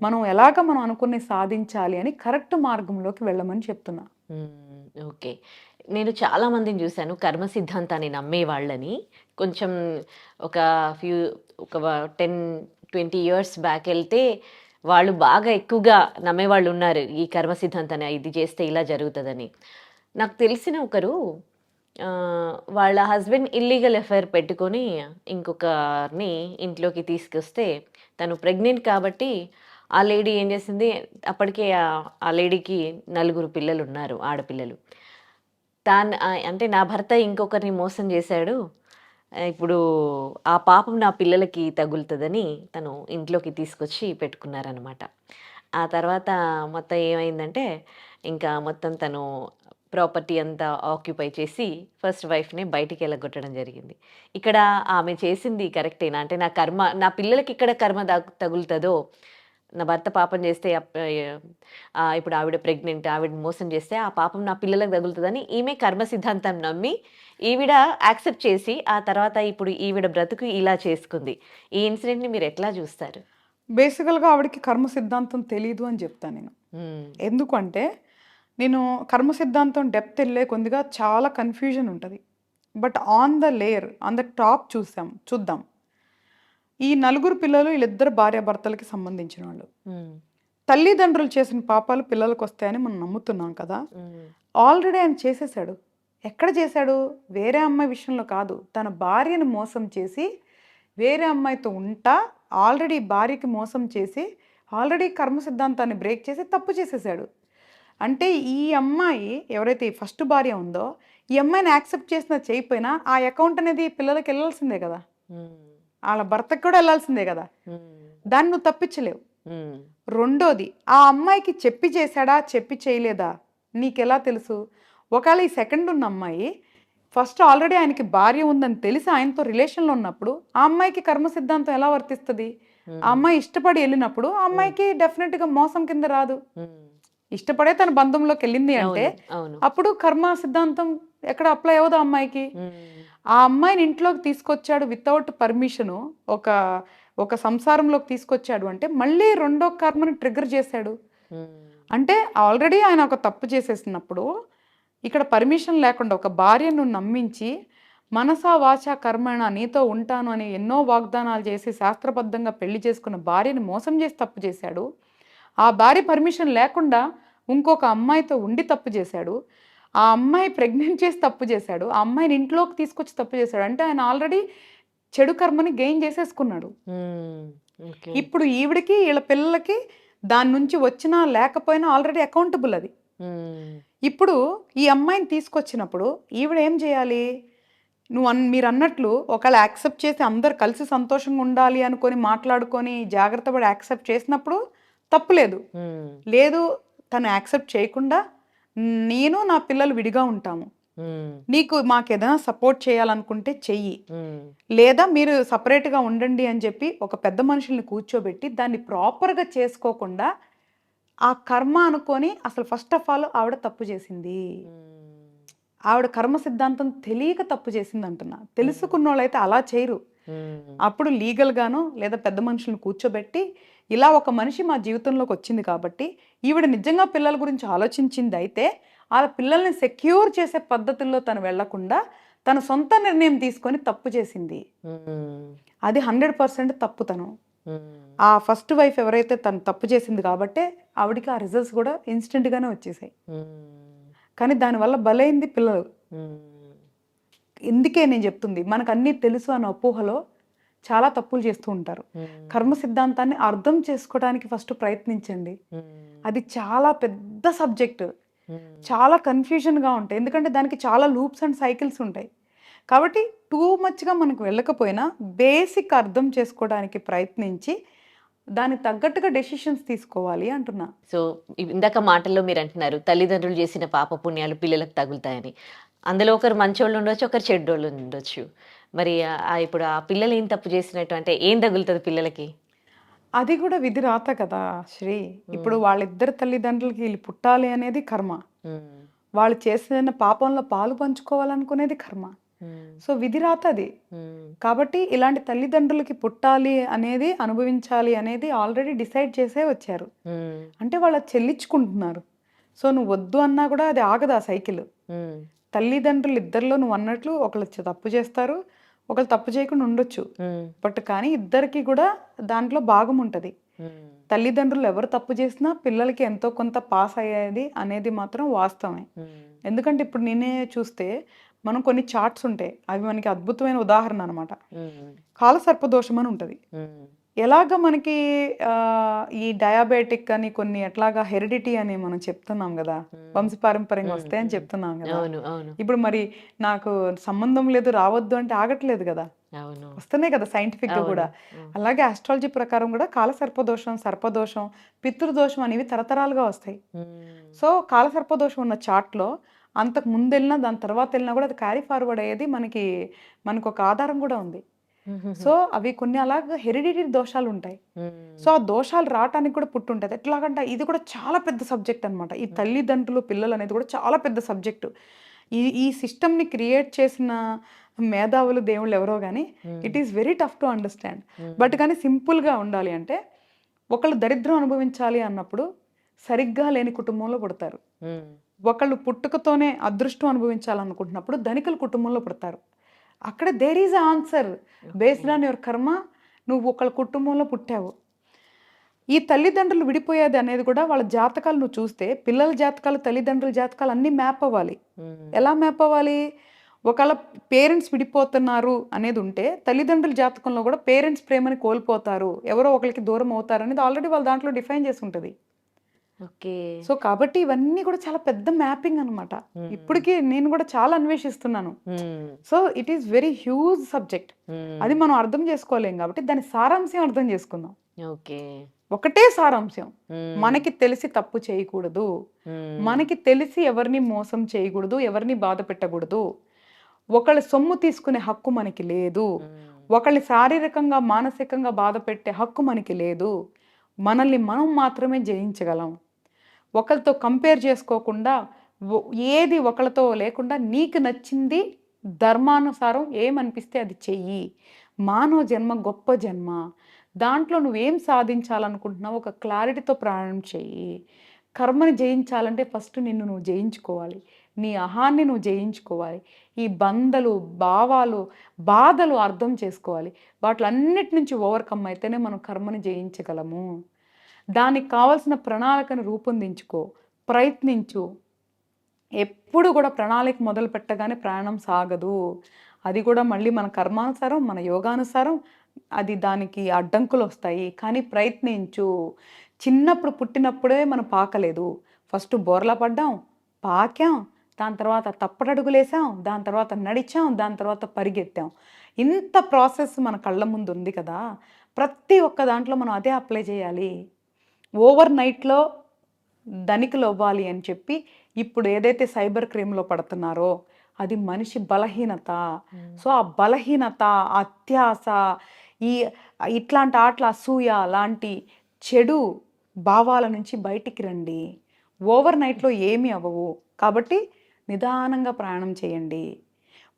మనం ఎలాగ మనం అనుకునే సాధించాలి అని కరెక్ట్ మార్గంలోకి వెళ్ళమని చెప్తున్నా. ఓకే, నేను చాలా మందిని చూశాను కర్మ సిద్ధాంతాన్ని నమ్మే వాళ్ళని. కొంచెం ఒక 10-20 ఇయర్స్ బ్యాక్ వెళ్తే వాళ్ళు బాగా ఎక్కువగా నమ్మేవాళ్ళు ఉన్నారు ఈ కర్మ సిద్ధాంతాన్ని, ఇది చేస్తే ఇలా జరుగుతుందని. నాకు తెలిసిన ఒకరు వాళ్ళ హస్బెండ్ ఇల్లీగల్ ఎఫైర్ పెట్టుకొని ఇంకొకరిని ఇంట్లోకి తీసుకొస్తే తను ప్రెగ్నెంట్ కాబట్టి ఆ లేడీ ఏం చేసింది, అప్పటికే ఆ లేడీకి 4 పిల్లలు ఉన్నారు, ఆడపిల్లలు. అంటే నా భర్త ఇంకొకరిని మోసం చేశాడు, ఇప్పుడు ఆ పాపం నా పిల్లలకి తగులుతుందని తను ఇంట్లోకి తీసుకొచ్చి పెట్టుకున్నారనమాట. ఆ తర్వాత మొత్తం ఏమైందంటే ఇంకా మొత్తం తను ప్రాపర్టీ అంతా ఆక్యుపై చేసి ఫస్ట్ వైఫ్ని బయటికి వెళ్ళగొట్టడం జరిగింది. ఇక్కడ ఆమె చేసింది కరెక్టేనా? అంటే నా కర్మ నా పిల్లలకి ఇక్కడ కర్మ తగులుతుందో, నా భర్త పాపం చేస్తే ఇప్పుడు ఆవిడ ప్రెగ్నెంట్, ఆవిడ మోసం చేస్తే ఆ పాపం నా పిల్లలకు తగులుతుందని ఈమె కర్మ సిద్ధాంతం నమ్మి ఈవిడ యాక్సెప్ట్ చేసి ఆ తర్వాత ఇప్పుడు ఈవిడ బ్రతుకు ఇలా చేసుకుంది. ఈ ఇన్సిడెంట్ని మీరు ఎట్లా చూస్తారు? బేసికల్గా ఆవిడకి కర్మ సిద్ధాంతం తెలీదు అని చెప్తాను నేను. ఎందుకంటే నేను కర్మ సిద్ధాంతం డెప్త్ వెళ్ళే కొద్దిగా చాలా కన్ఫ్యూజన్ ఉంటుంది. But on the layer on the top చూద్దాం. ఈ 4 పిల్లలు వీళ్ళిద్దరు భార్యాభర్తలకి సంబంధించిన వాళ్ళు. తల్లిదండ్రులు చేసిన పాపాలు పిల్లలకు వస్తాయని మనం నమ్ముతున్నాం కదా. ఆల్రెడీ ఆయన చేసేసాడు. ఎక్కడ చేశాడు? వేరే అమ్మాయి విషయంలో కాదు, తన భార్యను మోసం చేసి వేరే అమ్మాయితో ఉంటా ఆల్రెడీ భార్యకి మోసం చేసి ఆల్రెడీ కర్మ సిద్ధాంతాన్ని బ్రేక్ చేసి తప్పు చేసేసాడు. అంటే ఈ అమ్మాయి ఎవరైతే ఫస్ట్ భార్య ఉందో ఈ అమ్మాయిని యాక్సెప్ట్ చేసినా చేయకపోయినా ఆ అకౌంట్ అనేది పిల్లలకి వెళ్ళాల్సిందే కదా, వాళ్ళ భర్తకు కూడా వెళ్ళాల్సిందే కదా, దాన్ని నువ్వు తప్పించలేవు. రెండోది, ఆ అమ్మాయికి చెప్పి చేశాడా చెప్పి చేయలేదా నీకెలా తెలుసు? ఒకవేళ ఈ సెకండ్ ఉన్న అమ్మాయి ఫస్ట్ ఆల్రెడీ ఆయనకి భార్య ఉందని తెలిసి ఆయనతో రిలేషన్లో ఉన్నప్పుడు ఆ అమ్మాయికి కర్మ సిద్ధాంతం ఎలా వర్తిస్తుంది? ఆ అమ్మాయి ఇష్టపడి వెళ్ళినప్పుడు ఆ అమ్మాయికి డెఫినెట్గా మోసం కింద రాదు. ఇష్టపడే తన బంధంలోకి వెళ్ళింది అంటే అవును. అవును. అప్పుడు కర్మ సిద్ధాంతం ఎక్కడ అప్లై అవ్వదు ఆ అమ్మాయికి. ఆ అమ్మాయిని ఇంట్లోకి తీసుకొచ్చాడు వితౌట్ పర్మిషను. ఒక ఒక సంసారంలోకి తీసుకొచ్చాడు అంటే మళ్ళీ రెండో కర్మని ట్రిగ్గర్ చేశాడు. అంటే ఆల్రెడీ ఆయన ఒక తప్పు చేసేసినప్పుడు ఇక్కడ పర్మిషన్ లేకుండా ఒక భార్యను నమ్మించి మనసా వాచా కర్మణ నీతో ఉంటాను అని ఎన్నో వాగ్దానాలు చేసి శాస్త్రబద్ధంగా పెళ్లి చేసుకున్న భార్యని మోసం చేసి తప్పు చేశాడు. ఆ భార్య పర్మిషన్ లేకుండా ఇంకొక అమ్మాయితో ఉండి తప్పు చేశాడు. ఆ అమ్మాయి ప్రెగ్నెంట్ చేసి తప్పు చేశాడు. ఆ అమ్మాయిని ఇంట్లోకి తీసుకొచ్చి తప్పు చేశాడు. అంటే ఆయన ఆల్రెడీ చెడు కర్మని గెయిన్ చేసేసుకున్నాడు. ఓకే. ఇప్పుడు ఈవిడికి వీళ్ళ పిల్లలకి దాని నుంచి వచ్చినా లేకపోయినా ఆల్రెడీ అకౌంటబుల్ అది. ఇప్పుడు ఈ అమ్మాయిని తీసుకొచ్చినప్పుడు ఈవిడ ఏం చేయాలి? మీరు అన్నట్లు ఒకవేళ యాక్సెప్ట్ చేసి అందరు కలిసి సంతోషంగా ఉండాలి అనుకొని మాట్లాడుకొని జాగ్రత్త పడి యాక్సెప్ట్ చేసినప్పుడు తప్పు లేదు. లేదు తను యాక్సెప్ట్ చేయకుండా నేను నా పిల్లలు విడిగా ఉంటాము, నీకు మాకు ఏదైనా సపోర్ట్ చేయాలనుకుంటే చెయ్యి, లేదా మీరు సపరేట్గా ఉండండి అని చెప్పి ఒక పెద్ద మనుషుల్ని కూర్చోబెట్టి దాన్ని ప్రాపర్గా చేసుకోకుండా ఆ కర్మ అనుకొని అసలు ఫస్ట్ ఆఫ్ ఆల్ ఆవిడ తప్పు చేసింది. ఆవిడ కర్మ సిద్ధాంతం తెలియక తప్పు చేసింది అంటున్నా. తెలుసుకున్న వాళ్ళైతే అలా చేయరు. అప్పుడు లీగల్గానో లేదా పెద్ద మనుషులను కూర్చోబెట్టి ఇలా ఒక మనిషి మా జీవితంలోకి వచ్చింది కాబట్టి ఈవిడ నిజంగా పిల్లల గురించి ఆలోచించింది అయితే ఆ పిల్లల్ని సెక్యూర్ చేసే పద్ధతుల్లో తను వెళ్లకుండా తన సొంత నిర్ణయం తీసుకొని తప్పు చేసింది. అది 100% తప్పు. తను ఆ ఫస్ట్ వైఫ్ ఎవరైతే తను తప్పు చేసింది కాబట్టే ఆవిడికి ఆ రిజల్ట్స్ కూడా ఇన్స్టెంట్గానే వచ్చేసాయి. కానీ దానివల్ల బలైంది పిల్లలు. ఎందుకే నేను చెప్తుంది, మనకు అన్నీ తెలుసు అన్న అపోహలో చాలా తప్పులు చేస్తూ ఉంటారు. కర్మ సిద్ధాంతాన్ని అర్థం చేసుకోవడానికి ఫస్ట్ ప్రయత్నించండి. అది చాలా పెద్ద సబ్జెక్ట్, చాలా కన్ఫ్యూజన్గా ఉంటాయి. ఎందుకంటే దానికి చాలా లూప్స్ అండ్ సైకిల్స్ ఉంటాయి. కాబట్టి టూ మచ్గా మనకు వెళ్ళకపోయినా బేసిక్ అర్థం చేసుకోవడానికి ప్రయత్నించి దానికి తగ్గట్టుగా డెసిషన్స్ తీసుకోవాలి అంటున్నా. సో ఇందాక మాటల్లో మీరు అంటున్నారు తల్లిదండ్రులు చేసిన పాప పుణ్యాలు పిల్లలకు తగులుతాయని. అందులో ఒకరు మంచోళ్ళు ఉండొచ్చు, ఒకరు చెడ్డోళ్ళు ఉండొచ్చు. మరి ఇప్పుడు ఆ పిల్లలు ఏం తప్పు చేసినట్టు అంటే ఏం తగులుతుంది పిల్లలకి? అది కూడా విధి రాత కదా శ్రీ. ఇప్పుడు వాళ్ళిద్దరు తల్లిదండ్రులకి వీళ్ళు పుట్టాలి అనేది కర్మ, వాళ్ళు చేసిన పాపంలో పాలు పంచుకోవాలనుకునేది కర్మ. సో విధి రాత అది. కాబట్టి ఇలాంటి తల్లిదండ్రులకి పుట్టాలి అనేది, అనుభవించాలి అనేది ఆల్రెడీ డిసైడ్ చేసే వచ్చారు. అంటే వాళ్ళు చెల్లించుకుంటున్నారు. సో నువ్వు వద్దు అన్నా కూడా అది ఆగదు ఆ సైకిల్. తల్లిదండ్రులు ఇద్దరిలో నువ్వు అన్నట్లు ఒకళ్ళు తప్పు చేస్తారు, ఒకళ్ళు తప్పు చేయకుండా ఉండొచ్చు. బట్ కానీ ఇద్దరికి కూడా దాంట్లో భాగం ఉంటుంది. తల్లిదండ్రులు ఎవరు తప్పు చేసినా పిల్లలకి ఎంతో కొంత పాస్ అయ్యేది అనేది మాత్రం వాస్తవమే. ఎందుకంటే ఇప్పుడు నేనే చూస్తే మనం కొన్ని చార్ట్స్ ఉంటాయి, అవి మనకి అద్భుతమైన ఉదాహరణ అనమాట. కాలసర్పదోషం అని ఉంటుంది. ఎలాగ మనకి ఈ డయాబెటిక్ అని కొన్ని ఎట్లాగా హెరిడిటీ అని మనం చెప్తున్నాం కదా, వంశపారంపర్యంగా వస్తాయి అని చెప్తున్నాం కదా. ఇప్పుడు మరి నాకు సంబంధం లేదు రావద్దు అంటే ఆగట్లేదు కదా, వస్తున్నాయి కదా సైంటిఫిక్ గా కూడా. అలాగే ఆస్ట్రాలజీ ప్రకారం కూడా కాలసర్పదోషం, సర్పదోషం, పితృదోషం అనేవి తరతరాలుగా వస్తాయి. సో కాలసర్పదోషం ఉన్న చార్ట్లో అంతకు ముందు వెళ్ళినా దాని తర్వాత వెళ్ళినా కూడా అది క్యారీ ఫార్వర్డ్ అయ్యేది మనకు ఒక ఆధారం కూడా ఉంది. సో అవి కొన్ని అలాగా హెరిడిటరీ దోషాలు ఉంటాయి. సో ఆ దోషాలు రావటానికి కూడా పుట్టుంటది. ఎట్లాగంటే ఇది కూడా చాలా పెద్ద సబ్జెక్ట్ అనమాట. ఈ తల్లిదండ్రులు పిల్లలు అనేది కూడా చాలా పెద్ద సబ్జెక్టు. ఈ సిస్టమ్ని క్రియేట్ చేసిన మేధావులు దేవుళ్ళు ఎవరో కానీ it is very tough to understand. But కానీ సింపుల్గా ఉండాలి అంటే ఒకళ్ళు దరిద్రం అనుభవించాలి అన్నప్పుడు సరిగ్గా లేని కుటుంబంలో పుడతారు. ఒకళ్ళు పుట్టుకతోనే అదృష్టం అనుభవించాలనుకుంటున్నప్పుడు ధనికుల కుటుంబంలో పుడతారు. అక్కడ there is answer based on your karma. నువ్వు ఒకళ్ళ కుటుంబంలో పుట్టావు. ఈ తల్లిదండ్రులు విడిపోయేది అనేది కూడా వాళ్ళ జాతకాలు నువ్వు చూస్తే పిల్లల జాతకాలు, తల్లిదండ్రుల జాతకాలు అన్నీ మ్యాప్ అవ్వాలి. ఎలా మ్యాప్ అవ్వాలి? ఒకవేళ పేరెంట్స్ విడిపోతున్నారు అనేది ఉంటే తల్లిదండ్రుల జాతకంలో కూడా పేరెంట్స్ ప్రేమని కోల్పోతారు, ఎవరో ఒకరికి దూరం అవుతారు అనేది ఆల్రెడీ వాళ్ళ దాంట్లో డిఫైన్ చేసి ఉంటుంది. సో కాబట్టి ఇవన్నీ కూడా చాలా పెద్ద మ్యాపింగ్ అనమాట. ఇప్పటికీ నేను కూడా చాలా అన్వేషిస్తున్నాను. So it is very huge subject. అది మనం అర్థం చేసుకోలేం కాబట్టి దాని సారాంశం అర్థం చేసుకుందాం. ఒకటే సారాంశం, మనకి తెలిసి తప్పు చేయకూడదు, మనకి తెలిసి ఎవరిని మోసం చేయకూడదు, ఎవరిని బాధ పెట్టకూడదు, ఒకళ్ళ సొమ్ము తీసుకునే హక్కు మనకి లేదు, ఒకళ్ళని శారీరకంగా మానసికంగా బాధ పెట్టే హక్కు మనకి లేదు, మనల్ని మనం మాత్రమే జయించగలం. ఒకరితో కంపేర్ చేసుకోకుండా ఏది ఒకరితో లేకుండా నీకు నచ్చింది ధర్మానుసారం ఏమనిపిస్తే అది చెయ్యి. మానవ జన్మ గొప్ప జన్మ. దాంట్లో నువ్వేం సాధించాలనుకుంటున్నావు ఒక క్లారిటీతో ప్రయాణం చెయ్యి. కర్మని జయించాలంటే ఫస్ట్ నిన్ను నువ్వు జయించుకోవాలి. నీ అహాన్ని నువ్వు జయించుకోవాలి. ఈ బంధలు, భావాలు, బాధలు అర్థం చేసుకోవాలి. వాటిలన్నిటి నుంచి ఓవర్కమ్ అయితేనే మనం కర్మని జయించగలము. దానికి కావాల్సిన ప్రణాళికను రూపొందించుకో, ప్రయత్నించు. ఎప్పుడు కూడా ప్రణాళిక మొదలు పెట్టగానే ప్రయాణం సాగదు. అది కూడా మళ్ళీ మన కర్మానుసారం, మన యోగానుసారం అది దానికి అడ్డంకులు వస్తాయి. కానీ ప్రయత్నించు. చిన్నప్పుడు పుట్టినప్పుడే మనం పాకలేదు. ఫస్ట్ బోర్లా పడ్డాం, పాకాం, దాని తర్వాత తప్పటడుగులేసాం, దాని తర్వాత నడిచాం, దాని తర్వాత పరిగెత్తాం. ఇంత ప్రాసెస్ మన కళ్ళ ముందు ఉంది కదా, ప్రతి ఒక్క దాంట్లో మనం అదే అప్లై చేయాలి. ఓవర్ నైట్లో ధనికులు అవ్వాలి అని చెప్పి ఇప్పుడు ఏదైతే సైబర్ క్రైమ్లో పడుతున్నారో అది మనిషి బలహీనత. సో ఆ బలహీనత, అత్యాస, ఈ ఇట్లాంటి ఆటల అసూయ లాంటి చెడు భావాల నుంచి బయటికి రండి. ఓవర్ నైట్లో ఏమీ అవ్వవు. కాబట్టి నిదానంగా ప్రయాణం చేయండి.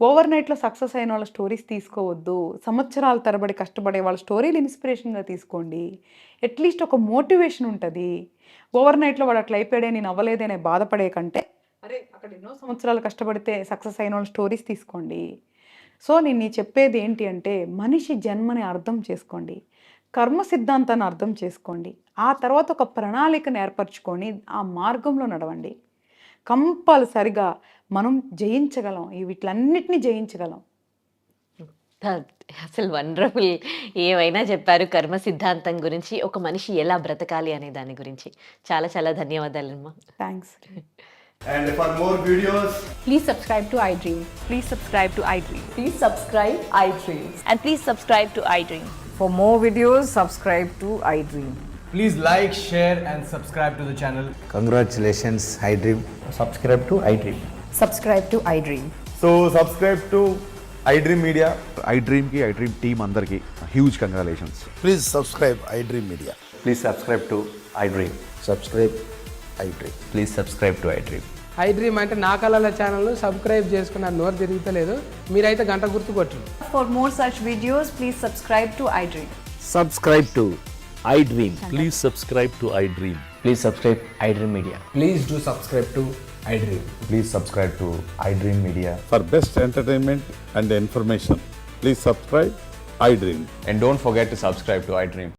ఓవర్ నైట్లో సక్సెస్ అయిన వాళ్ళ స్టోరీస్ తీసుకోవద్దు. సంవత్సరాల తరబడి కష్టపడే వాళ్ళ స్టోరీలు ఇన్స్పిరేషన్గా తీసుకోండి. అట్లీస్ట్ ఒక మోటివేషన్ ఉంటుంది. ఓవర్ నైట్లో వాడు అట్లా అయిపోయాడే, నేను అవ్వలేదనే బాధపడే కంటే అరే అక్కడ ఎన్నో సంవత్సరాలు కష్టపడితే సక్సెస్ అయిన వాళ్ళ స్టోరీస్ తీసుకోండి. సో నేను చెప్పేది ఏంటి అంటే మనిషి జన్మని అర్థం చేసుకోండి, కర్మ సిద్ధాంతాన్ని అర్థం చేసుకోండి, ఆ తర్వాత ఒక ప్రణాళికను ఏర్పరచుకొని ఆ మార్గంలో నడవండి. కంపల్సరిగా మనం జయించగలం. వీటిలన్నిటినీ జయించగలం. అసలు వండర్ఫుల్. ఏమైనా చెప్పారు కర్మ సిద్ధాంతం గురించి, ఒక మనిషి ఎలా బ్రతకాలి అనే దాని గురించి. చాలా చాలా ధన్యవాదాలమ్మా. Thanks. And for more videos, Please subscribe to iDream. Please subscribe to iDream. Please subscribe iDream. And please subscribe to iDream. For more videos, subscribe to iDream. please like, share and subscribe to the channel. Congratulations, iDream. Subscribe to iDream. Subscribe to iDream. So subscribe to iDream Media. iDream ki iDream team అందరికి huge congratulations. Please subscribe iDream Media. Please subscribe to iDream. Subscribe iDream. Please subscribe to iDream. iDream అంటే నా కళల channel subscribe చేసుకున్న నోరు తిరుగుతలేదు. మీరైతే గంట గుర్తు కొట్టండి. For more such videos, please subscribe to iDream. Subscribe to iDream. Please subscribe to iDream. Please subscribe iDream Media. Please do subscribe to iDream. Please subscribe to iDream Media. For best entertainment and information, please subscribe iDream. And don't forget to subscribe to iDream.